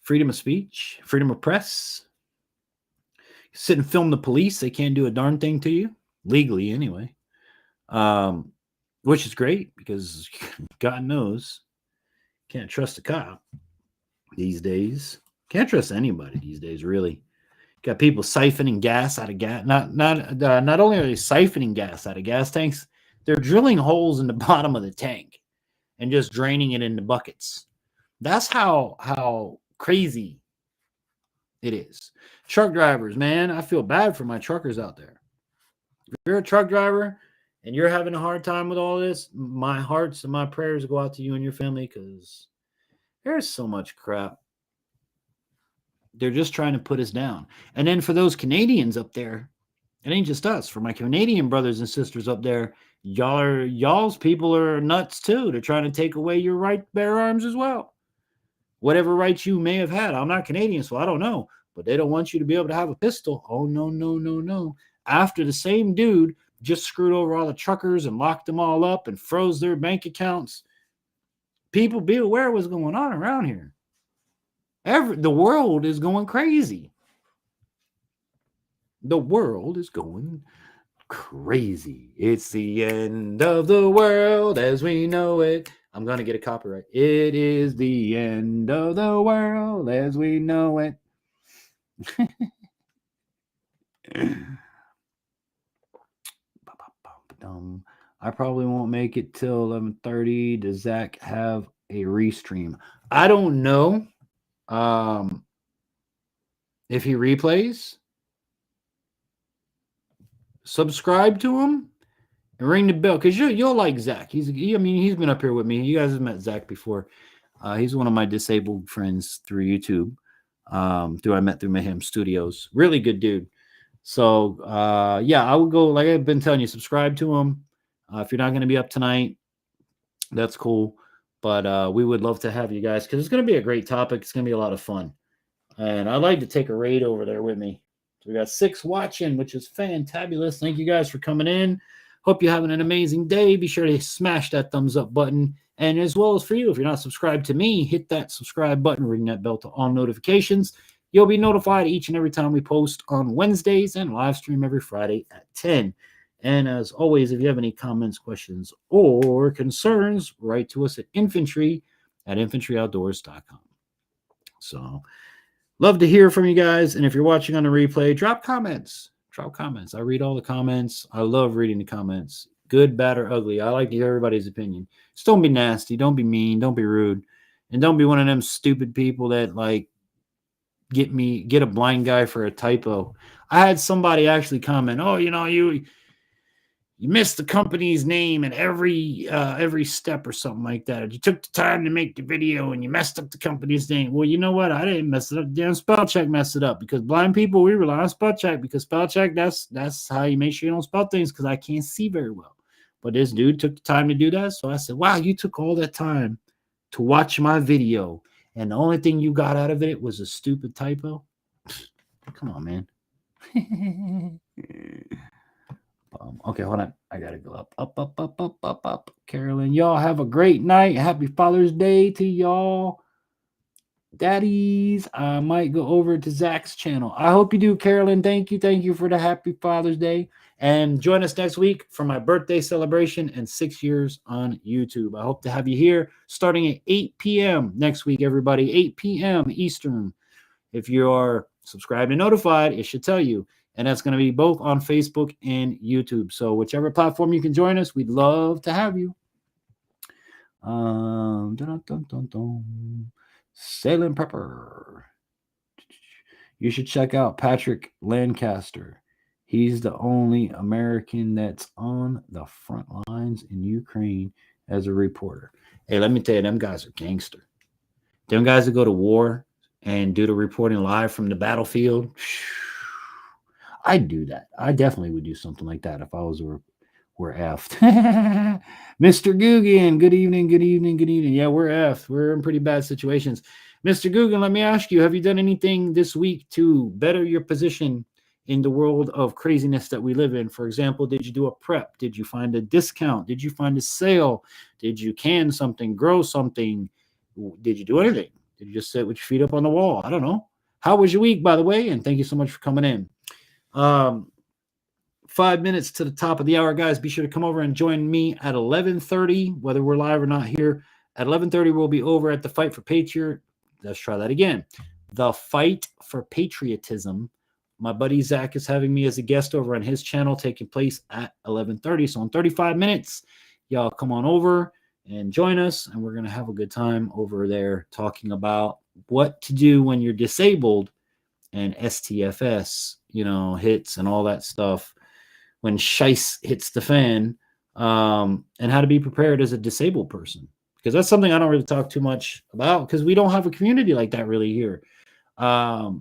Freedom of speech, freedom of press. Sit and film the police. They can't do a darn thing to you. Legally, anyway. Which is great because God knows. Can't trust a cop these days. Can't trust anybody these days, really. Got people siphoning gas out of gas. Not only are they siphoning gas out of gas tanks, they're drilling holes in the bottom of the tank and just draining it into buckets. That's how crazy it is. Truck drivers, man, I feel bad for my truckers out there. If you're a truck driver and you're having a hard time with all this, my hearts and my prayers go out to you and your family because there's so much crap. They're just trying to put us down. And then for those Canadians up there, it ain't just us. For my Canadian brothers and sisters up there, y'all's people are nuts too. They're trying to take away your right to bear arms as well. Whatever rights you may have had. I'm not Canadian, so I don't know. But they don't want you to be able to have a pistol. Oh, no, no, no, no. After the same dude just screwed over all the truckers and locked them all up and froze their bank accounts. People, be aware of what's going on around here. The world is going crazy. The world is going crazy. It's the end of the world as we know it. I'm going to get a copyright. It is the end of the world as we know it. I probably won't make it till 11:30. Does Zach have a restream? I don't know if he replays. Subscribe to him and ring the bell because you'll like Zach. He's been up here with me. You guys have met Zach before. He's one of my disabled friends through YouTube. I met through Mayhem Studios. Really good dude. So I would go, like I've been telling you, subscribe to him. If you're not going to be up tonight, that's cool. But we would love to have you guys because it's going to be a great topic. It's going to be a lot of fun. And I'd like to take a raid over there with me. So we got 6 watching, which is fantabulous. Thank you guys for coming in. Hope you're having an amazing day. Be sure to smash that thumbs up button. And as well as for you, if you're not subscribed to me, hit that subscribe button, ring that bell to all notifications. You'll be notified each and every time we post on Wednesdays and live stream every Friday at 10. And as always, if you have any comments, questions, or concerns, write to us at infantry@InfantryOutdoors.com. So Love to hear from you guys. And if you're watching on the replay, drop comments. Drop comments. I read all the comments. I love reading the comments. Good, bad, or ugly. I like to hear everybody's opinion. Just don't be nasty. Don't be mean. Don't be rude. And don't be one of them stupid people that like get a blind guy for a typo. I had somebody actually comment, "Oh, you missed the company's name at every step or something like that. You took the time to make the video and you messed up the company's name." Well, you know what? I didn't mess it up. Damn spell check messed it up, because blind people, we rely on spell check, because spell check, that's how you make sure you don't spell things, because I can't see very well. But this dude took the time to do that. So I said, wow, you took all that time to watch my video, and the only thing you got out of it was a stupid typo? Come on, man. Okay, hold on. I gotta go up. Carolyn, y'all have a great night. Happy Father's Day to y'all. Daddies, I might go over to Zach's channel. I hope you do, Carolyn. Thank you for the happy Father's Day. And join us next week for my birthday celebration and 6 years on YouTube. I hope to have you here starting at 8 p.m. next week, everybody. 8 p.m. Eastern. If you are subscribed and notified, it should tell you. And that's going to be both on Facebook and YouTube. So whichever platform you can join us, we'd love to have you. Sailing Prepper. You should check out Patrick Lancaster. He's the only American that's on the front lines in Ukraine as a reporter. Hey, let me tell you, them guys are gangster. Them guys that go to war and do the reporting live from the battlefield, I'd do that. I definitely would do something like that if I was we're effed. Mr. Guggen, good evening. Yeah, we're effed. We're in pretty bad situations. Mr. Guggen, let me ask you, have you done anything this week to better your position in the world of craziness that we live in? For example, did you do a prep? Did you find a discount? Did you find a sale? Did you can something, grow something? Did you do anything? Did you just sit with your feet up on the wall? I don't know. How was your week, by the way? And thank you so much for coming in. 5 minutes to the top of the hour, guys. Be sure to come over and join me at 11:30, whether we're live or not here. At 11:30, we'll be over at the Fight for Patriot. Let's try that again. The Fight for Patriotism. My buddy Zach is having me as a guest over on his channel, taking place at 11:30. So in 35 minutes, y'all come on over and join us, and we're going to have a good time over there talking about what to do when you're disabled and STFS, hits and all that stuff, when shice hits the fan, and how to be prepared as a disabled person. Because that's something I don't really talk too much about, because we don't have a community like that really here. But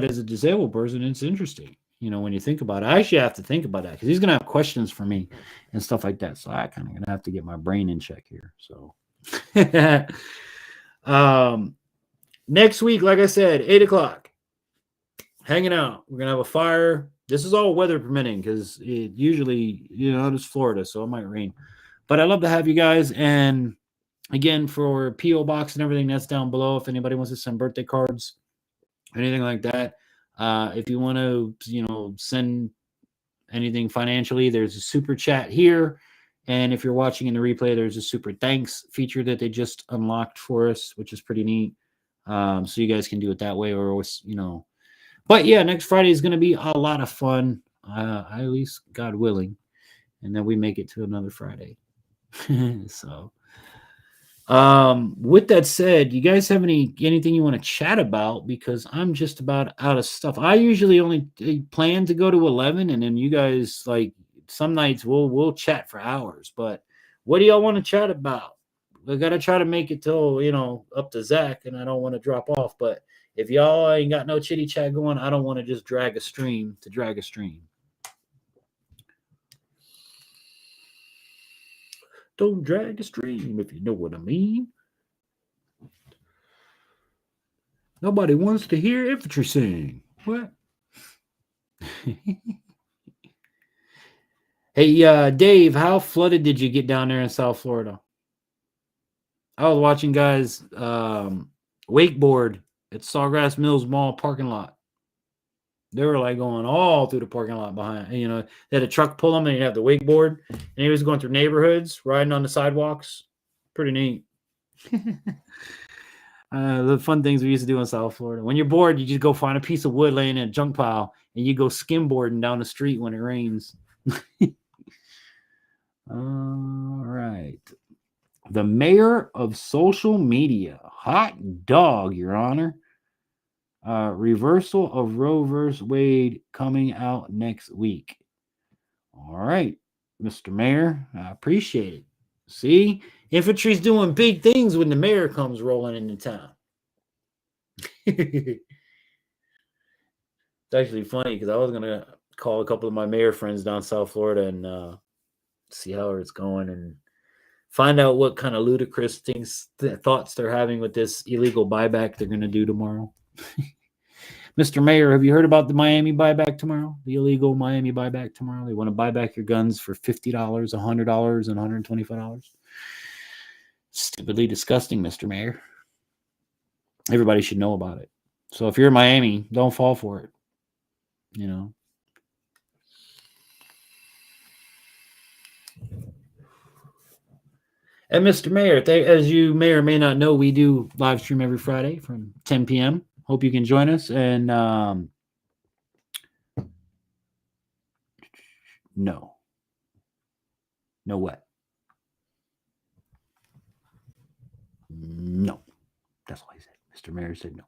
as a disabled person, it's interesting, when you think about it. I actually have to think about that, because he's going to have questions for me and stuff like that. So I kind of going to have to get my brain in check here. So next week, like I said, 8 o'clock, hanging out. We're going to have a fire. This is all weather permitting, because it usually, it's Florida, so it might rain. But I love to have you guys. And again, for P.O. Box and everything, that's down below. If anybody wants to send birthday cards, anything like that. If you want to, send anything financially, there's a super chat here. And if you're watching in the replay, there's a super thanks feature that they just unlocked for us, which is pretty neat. So you guys can do it that way, or, But yeah, next Friday is going to be a lot of fun. At least God willing. And then we make it to another Friday. So, with that said, you guys have anything you want to chat about? Because I'm just about out of stuff. I usually only plan to go to 11, and then you guys, like, some nights we'll chat for hours. But what do y'all want to chat about? We got to try to make it till, up to Zach, and I don't want to drop off. But if y'all ain't got no chitty chat going, I don't want to just drag a stream to drag a stream. Don't drag the stream, if you know what I mean. Nobody wants to hear infantry sing. What? Hey, Dave, how flooded did you get down there in South Florida? I was watching guys wakeboard at Sawgrass Mills Mall parking lot. They were like going all through the parking lot behind. They had a truck pull them, and you have the wakeboard, and he was going through neighborhoods, riding on the sidewalks. Pretty neat. The fun things we used to do in South Florida. When you're bored, you just go find a piece of wood laying in a junk pile and you go skimboarding down the street when it rains. All right. The mayor of social media. Hot dog, Your Honor. Reversal of Roe vs. Wade coming out next week. All right, Mr. Mayor. I appreciate it. See, infantry's doing big things when the mayor comes rolling into town. It's actually funny because I was going to call a couple of my mayor friends down South Florida and see how it's going and find out what kind of ludicrous thoughts they're having with this illegal buyback they're going to do tomorrow. Mr. Mayor, have you heard about the Miami buyback tomorrow? The illegal Miami buyback tomorrow? They want to buy back your guns for $50, $100, and $125. Stupidly disgusting, Mr. Mayor. Everybody should know about it. So if you're in Miami, don't fall for it. You know. And Mr. Mayor, as you may or may not know, we do live stream every Friday from 10 p.m. Hope you can join us. And no what? No. That's all he said. Mr. Mayor said no.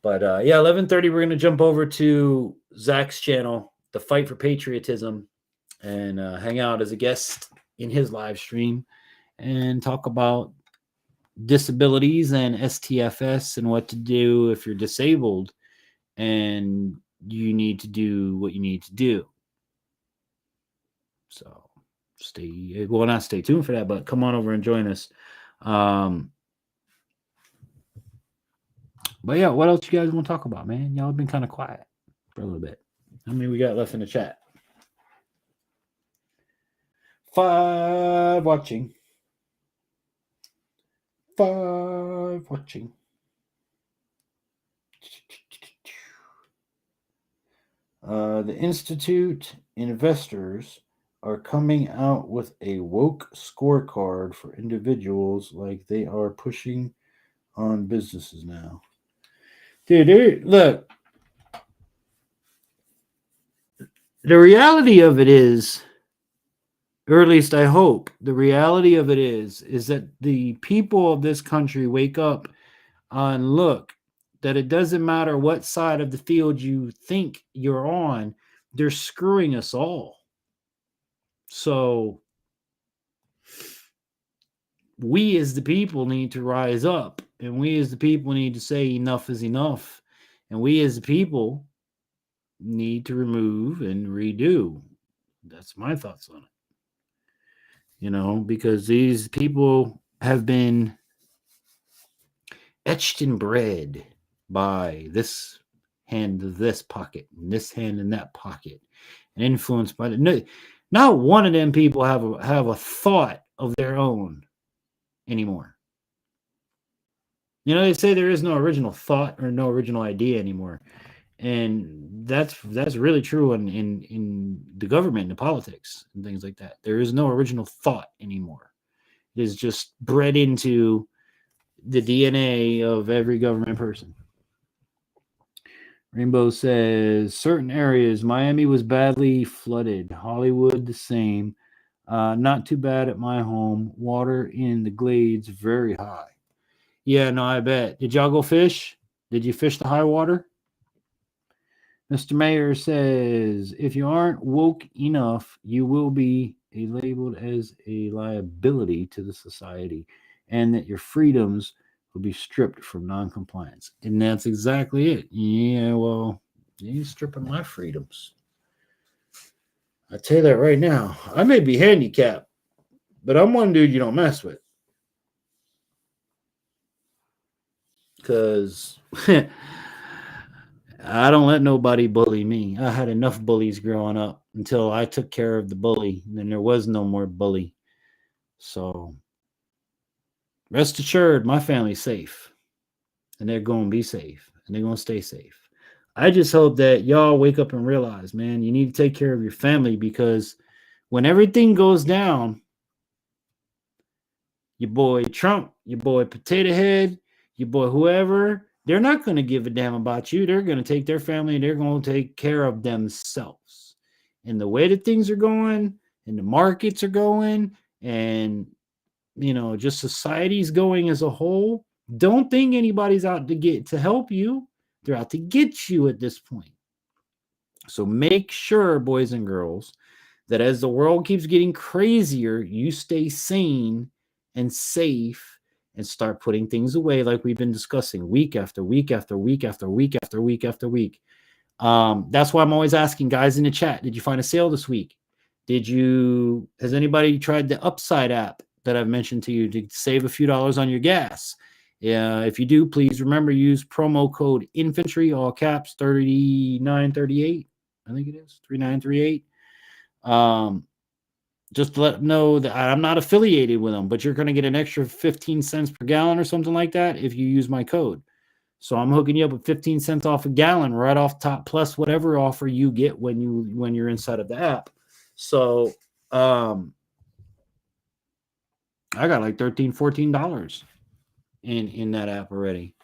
But yeah, 11:30, we're going to jump over to Zach's channel, The Fight for Patriotism, and hang out as a guest in his live stream and talk about disabilities and STFS and what to do if you're disabled and you need to do what you need to do. So not stay tuned for that, but come on over and join us. But yeah, what else you guys want to talk about, man? Y'all have been kind of quiet for a little bit. How many we got left in the chat? 5 watching. 5 watching. The Institute investors are coming out with a woke scorecard for individuals like they are pushing on businesses now. Dude, look. The reality of it is, or at least I hope, the reality of it is that the people of this country wake up and look that it doesn't matter what side of the field you think you're on, they're screwing us all. So we as the people need to rise up, and we as the people need to say enough is enough. And we as the people need to remove and redo. That's my thoughts on it. You know, because these people have been etched and bred by this hand to this pocket, and this hand in that pocket, and influenced by the. Not one of them people have a thought of their own anymore. You know, they say there is no original thought or no original idea anymore. And that's really true in the government and the politics and things like that. There is no original thought anymore. It is just bred into the DNA of every government person. Rainbow says, certain areas, Miami was badly flooded. Hollywood the same. Not too bad at my home. Water in the glades very high. Yeah, no, I bet. Did y'all go fish? Did you fish the high water? Mr. Mayor says, if you aren't woke enough, you will be labeled as a liability to the society, and that your freedoms will be stripped from noncompliance. And that's exactly it. Yeah, well, you ain't stripping my freedoms. I tell you that right now. I may be handicapped, but I'm one dude you don't mess with. Because I don't let nobody bully me. I had enough bullies growing up until I took care of the bully. And then there was no more bully. So rest assured, my family's safe. And they're going to be safe. And they're going to stay safe. I just hope that y'all wake up and realize, man, you need to take care of your family, because when everything goes down, your boy Trump, your boy Potato Head, your boy whoever, they're not going to give a damn about you. They're going to take their family and they're going to take care of themselves. And the way that things are going and the markets are going and, you know, just society's going as a whole, don't think anybody's out to help you. They're out to get you at this point. So make sure, boys and girls, that as the world keeps getting crazier, you stay sane and safe and start putting things away like we've been discussing week after week after week after week after week after week. That's why I'm always asking guys in the chat, did you find a sale this week? Has anybody tried the Upside app that I've mentioned to you to save a few dollars on your gas? If you do, please remember, use promo code Infantry, all caps, 3938. I think it is 3938. Just to let them know that I'm not affiliated with them, but you're going to get an extra 15 cents per gallon or something like that if you use my code. So I'm hooking you up with 15 cents off a gallon right off top, plus whatever offer you get when you're inside of the app. So I got like $13-14 in that app already.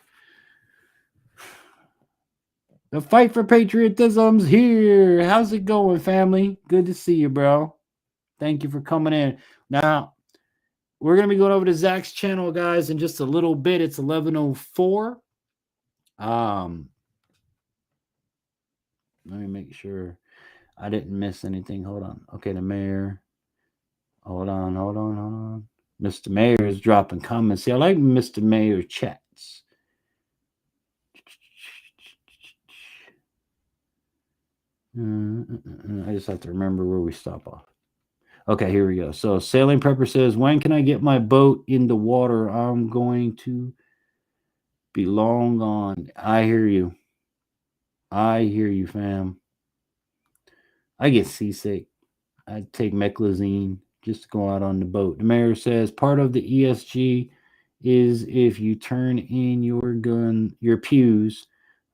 The fight for patriotism's here. How's it going, family? Good to see you, bro. Thank you for coming in. Now, we're going to be going over to Zach's channel, guys, in just a little bit. It's 11:04. Let me make sure I didn't miss anything. Hold on. Okay, the mayor. Hold on. Mr. Mayor is dropping comments. See, I like Mr. Mayor chats. I just have to remember where we stop off. Okay, here we go. So Sailing Prepper says, when can I get my boat in the water? I'm going to be long gone. I hear you. Fam. I get seasick. I take meclizine just to go out on the boat. The mayor says part of the ESG is if you turn in your pews,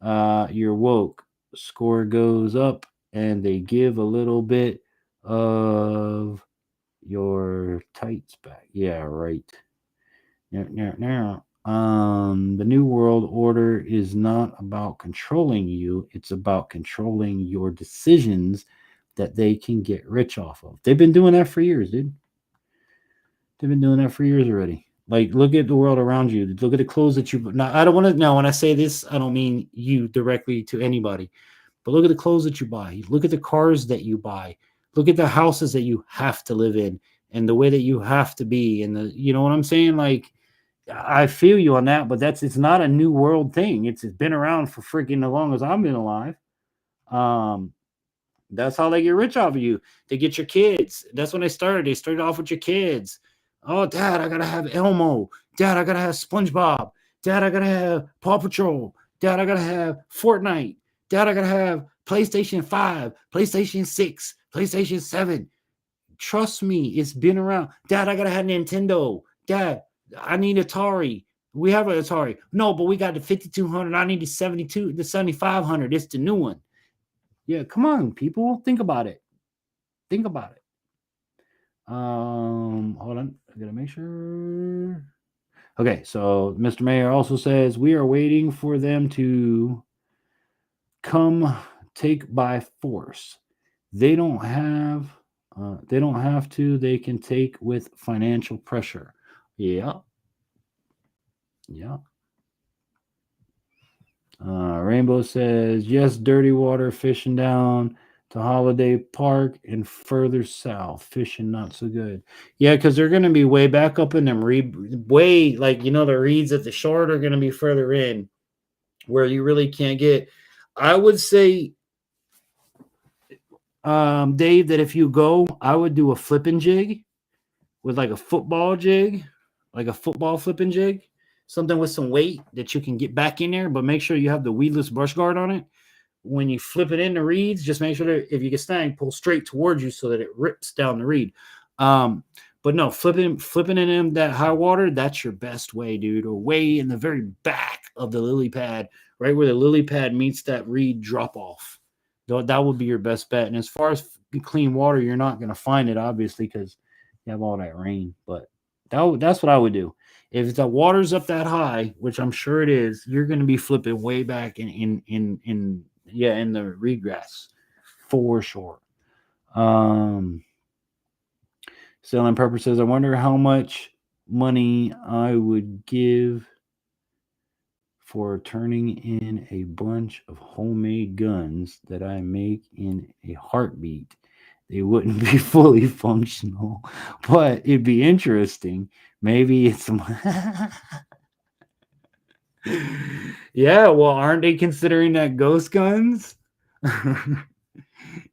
you're woke. Score goes up and they give a little bit of your tights back. Yeah, right. Now. The New World Order is not about controlling you. It's about controlling your decisions that they can get rich off of. They've been doing that for years, dude. They've been doing that for years already. Like, look at the world around you. Look at the clothes that you... Now, I don't want to... Now, when I say this, I don't mean you directly to anybody. But look at the clothes that you buy. Look at the cars that you buy. Look at the houses that you have to live in and the way that you have to be. And the... You know what I'm saying? Like... I feel you on that, but it's not a new world thing. It's been around for freaking as long as I've been alive. That's how they get rich off of you. They get your kids. That's when they started. They started off with your kids. Oh, Dad, I gotta have Elmo. Dad, I gotta have SpongeBob. Dad, I gotta have Paw Patrol. Dad, I gotta have Fortnite. Dad, I gotta have PlayStation 5, PlayStation 6, PlayStation 7. Trust me, it's been around. Dad, I gotta have Nintendo. Dad, I need Atari. We have an Atari. No, but we got the 5200. I need the 7500. It's the new one. Yeah, come on, people. Think about it. Hold on. I gotta make sure. Okay, so Mr. Mayor also says we are waiting for them to come take by force. They don't have to. They can take with financial pressure. Yeah. Rainbow says, yes, dirty water, fishing down to Holiday Park and further south, fishing not so good. Yeah, because they're going to be way back up in them, way, like, you know, the reeds at the shore are going to be further in where you really can't get. I would say, Dave, that if you go, I would do a flipping jig with like a football jig. Like a football flipping jig, something with some weight that you can get back in there, but make sure you have the weedless brush guard on it. When you flip it in the reeds, just make sure that if you get snag, pull straight towards you so that it rips down the reed. But no, flipping in that high water, that's your best way, dude. Or way in the very back of the lily pad, right where the lily pad meets that reed drop off. That would be your best bet. And as far as clean water, you're not going to find it, obviously, because you have all that rain, but That's what I would do. If the water's up that high, which I'm sure it is, you're going to be flipping way back in the regress for sure. Selling Purpose says, I wonder how much money I would give for turning in a bunch of homemade guns that I make in a heartbeat. They wouldn't be fully functional, but it'd be interesting. Maybe it's yeah, well, aren't they considering that ghost guns?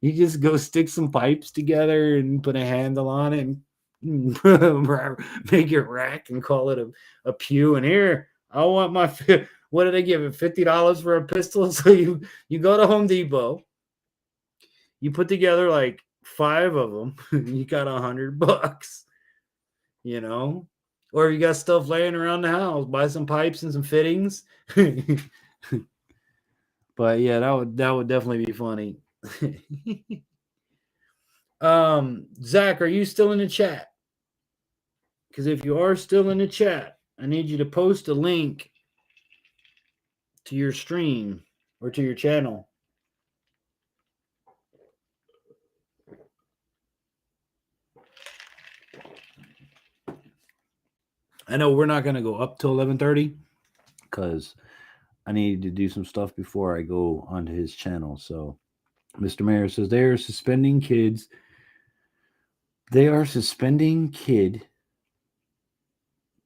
You just go stick some pipes together and put a handle on it and make it rack and call it a pew. And here, I want my, what do they give it? $50 for a pistol? So you go to Home Depot, you put together like 5 of them, you got $100, you know? Or if you got stuff laying around the house, buy some pipes and some fittings. But yeah, that would definitely be funny. Zach, are you still in the chat? Because if you are still in the chat, I need you to post a link to your stream or to your channel. I know we're not going to go up till 11:30 because I need to do some stuff before I go onto his channel. So Mr. Mayor says they are suspending kids. They are suspending kid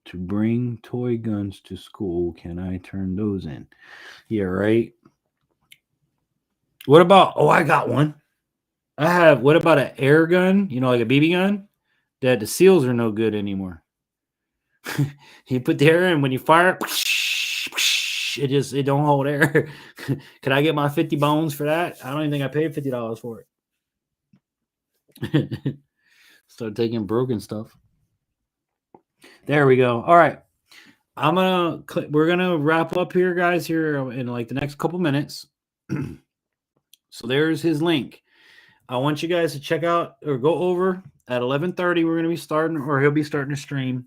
to bring toy guns to school. Can I turn those in? Yeah, right. What about, I got one. What about an air gun? You know, like a BB gun? That the seals are no good anymore. You put the air in, when you fire it don't hold air. Can I get my 50 bones for that? I don't even think I paid $50 for it. Start taking broken stuff. There we go. All right. We're gonna wrap up here, guys, here in like the next couple minutes. So there's his link. I want you guys to check out or go over at 11:30. We're gonna be starting, or he'll be starting to stream.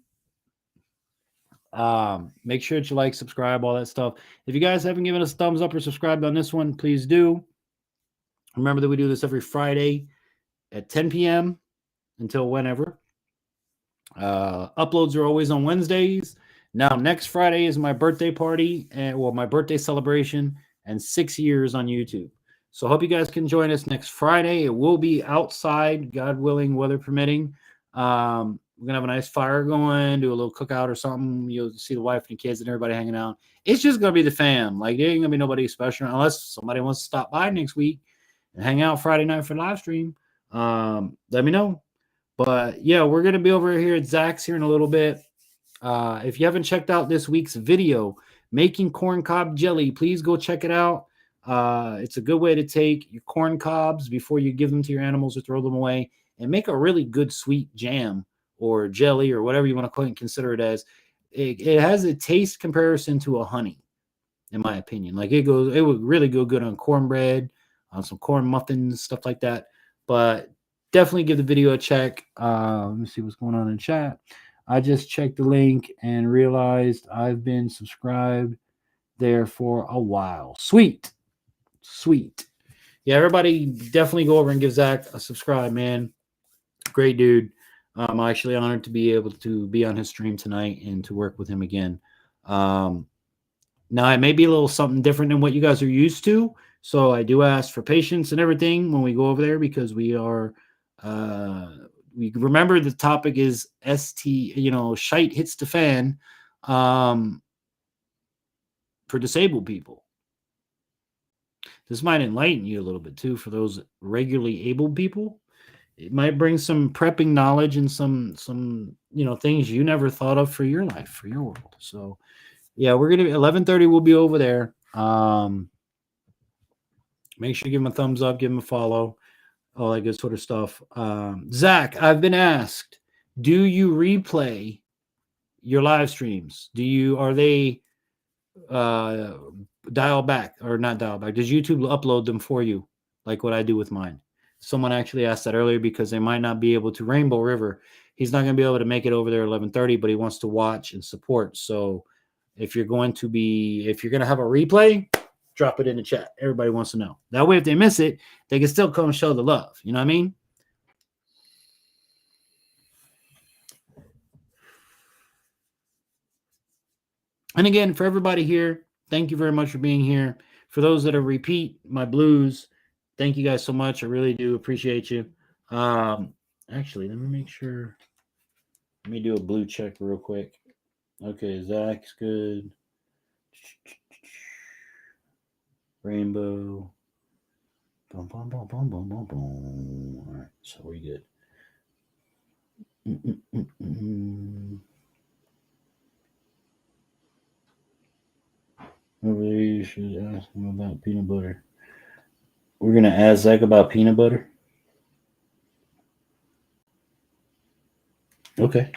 Make sure that you like, subscribe, all that stuff. If you guys haven't given us a thumbs up or subscribed on this one, please do. Remember that we do this every Friday at 10 p.m. until whenever. Uploads are always on Wednesdays. Now, next Friday is my birthday party, my birthday celebration, and 6 years on YouTube. So I hope you guys can join us next Friday. It will be outside, God willing, weather permitting. We're going to have a nice fire going, do a little cookout or something. You'll see the wife and the kids and everybody hanging out. It's just going to be the fam. Like, there ain't going to be nobody special unless somebody wants to stop by next week and hang out Friday night for live stream. Let me know. But, yeah, we're going to be over here at Zach's here in a little bit. If you haven't checked out this week's video, making corn cob jelly, please go check it out. It's a good way to take your corn cobs before you give them to your animals or throw them away and make a really good sweet jam or jelly or whatever you want to consider it as. It has a taste comparison to a honey, in my opinion. Like it would really go good on cornbread, on some corn muffins, stuff like that. But definitely give the video a check. Let me see what's going on in chat. I just checked the link and realized I've been subscribed there for a while. Sweet. Yeah, everybody definitely go over and give Zach a subscribe, man. Great dude. I'm actually honored to be able to be on his stream tonight and to work with him again. Now, it may be a little something different than what you guys are used to. So I do ask for patience and everything when we go over there because we remember the topic is shite hits the fan for disabled people. This might enlighten you a little bit too for those regularly able people. It might bring some prepping knowledge and some things you never thought of for your life, for your world. So yeah, we're gonna be 11:30. We'll be over there. Make sure you give them a thumbs up, give them a follow, all that good sort of stuff. Zach, I've been asked, do you replay your live streams? Are they dial back or not dial back? Does YouTube upload them for you like what I do with mine? Someone actually asked that earlier because they might not be able to. Rainbow River, he's not going to be able to make it over there 11:30, but he wants to watch and support. So if you're going to have a replay, drop it in the chat. Everybody wants to know. That way, if they miss it, they can still come and show the love. You know what I mean? And again, for everybody here, thank you very much for being here. For those that are repeat my blues, thank you guys so much. I really do appreciate you. Actually, let me make sure. Let me do a blue check real quick. Okay, Zach's good. Rainbow. Boom, boom, boom, boom, boom, boom, boom. All right, so we're good. Over there, you should ask him about peanut butter. We're going to ask Zach about peanut butter. Okay.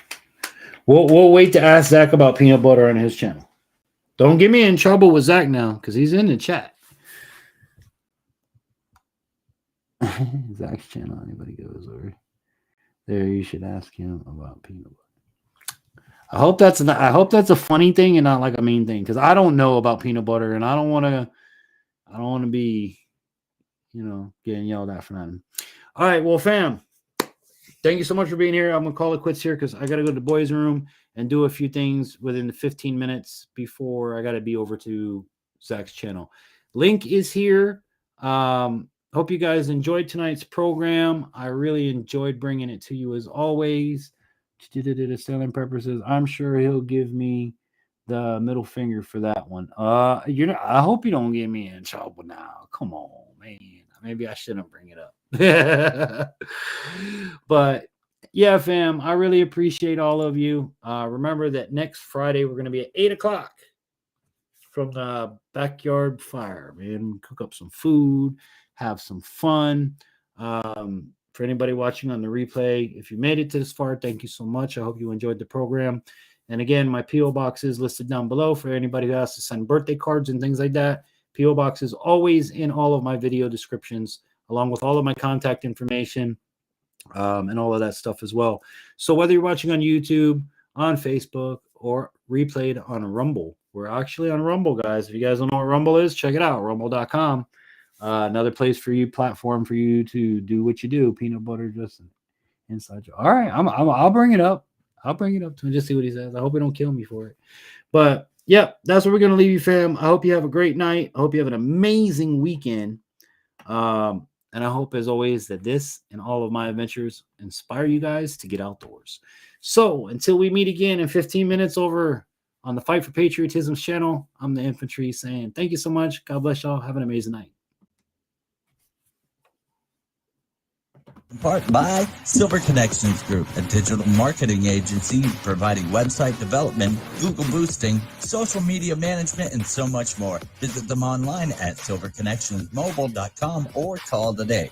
We'll wait to ask Zach about peanut butter on his channel. Don't get me in trouble with Zach now, because he's in the chat. Zach's channel, anybody goes over there, you should ask him about peanut butter. I hope that's a funny thing and not like a mean thing, because I don't know about peanut butter and I don't want to be, getting yelled at for nothing. All right, well, fam, thank you so much for being here. I'm gonna call it quits here because I gotta go to the boys' room and do a few things within the 15 minutes before I gotta be over to Zach's channel. Link is here. Hope you guys enjoyed tonight's program. I really enjoyed bringing it to you as always. Selling purposes. I'm sure he'll give me the middle finger for that one. I hope you don't get me in trouble now. Come on, man. Maybe I shouldn't bring it up. But yeah, fam, I really appreciate all of you. Remember that next Friday we're going to be at 8:00 from the backyard fire, man. Cook up some food, have some fun. For anybody watching on the replay, if you made it to this far, thank you so much. I hope you enjoyed the program. And again, my P.O. box is listed down below for anybody who has to send birthday cards and things like that. P.O. box is always in all of my video descriptions, along with all of my contact information and all of that stuff as well. So whether you're watching on YouTube, on Facebook, or replayed on Rumble, we're actually on Rumble, guys. If you guys don't know what Rumble is, check it out, rumble.com. Another place for you, platform for you to do what you do. Peanut butter, just inside joke. All right, I'll bring it up. I'll bring it up to him, just see what he says. I hope he don't kill me for it. But yeah, that's where we're gonna leave you, fam. I hope you have a great night. I hope you have an amazing weekend. And I hope, as always, that this and all of my adventures inspire you guys to get outdoors. So until we meet again in 15 minutes over on the Fight for Patriotism's channel, I'm the Infantry saying thank you so much. God bless y'all. Have an amazing night. Part by Silver Connections Group, a digital marketing agency providing website development, Google boosting, social media management, and so much more. Visit them online at silverconnectionsmobile.com or call today.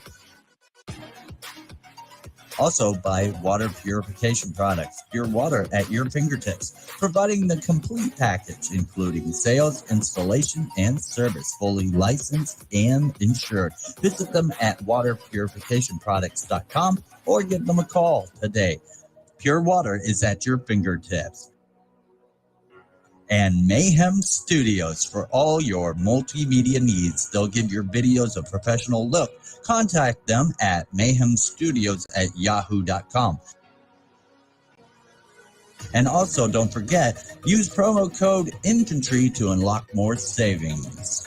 Also by water purification products, pure water at your fingertips, providing the complete package, including sales, installation, and service, fully licensed and insured. Visit them at waterpurificationproducts.com or give them a call today. Pure water is at your fingertips. And Mayhem Studios for all your multimedia needs. They'll give your videos a professional look. Contact them at mayhemstudios@yahoo.com. And also, don't forget, use promo code INFANTRY to unlock more savings.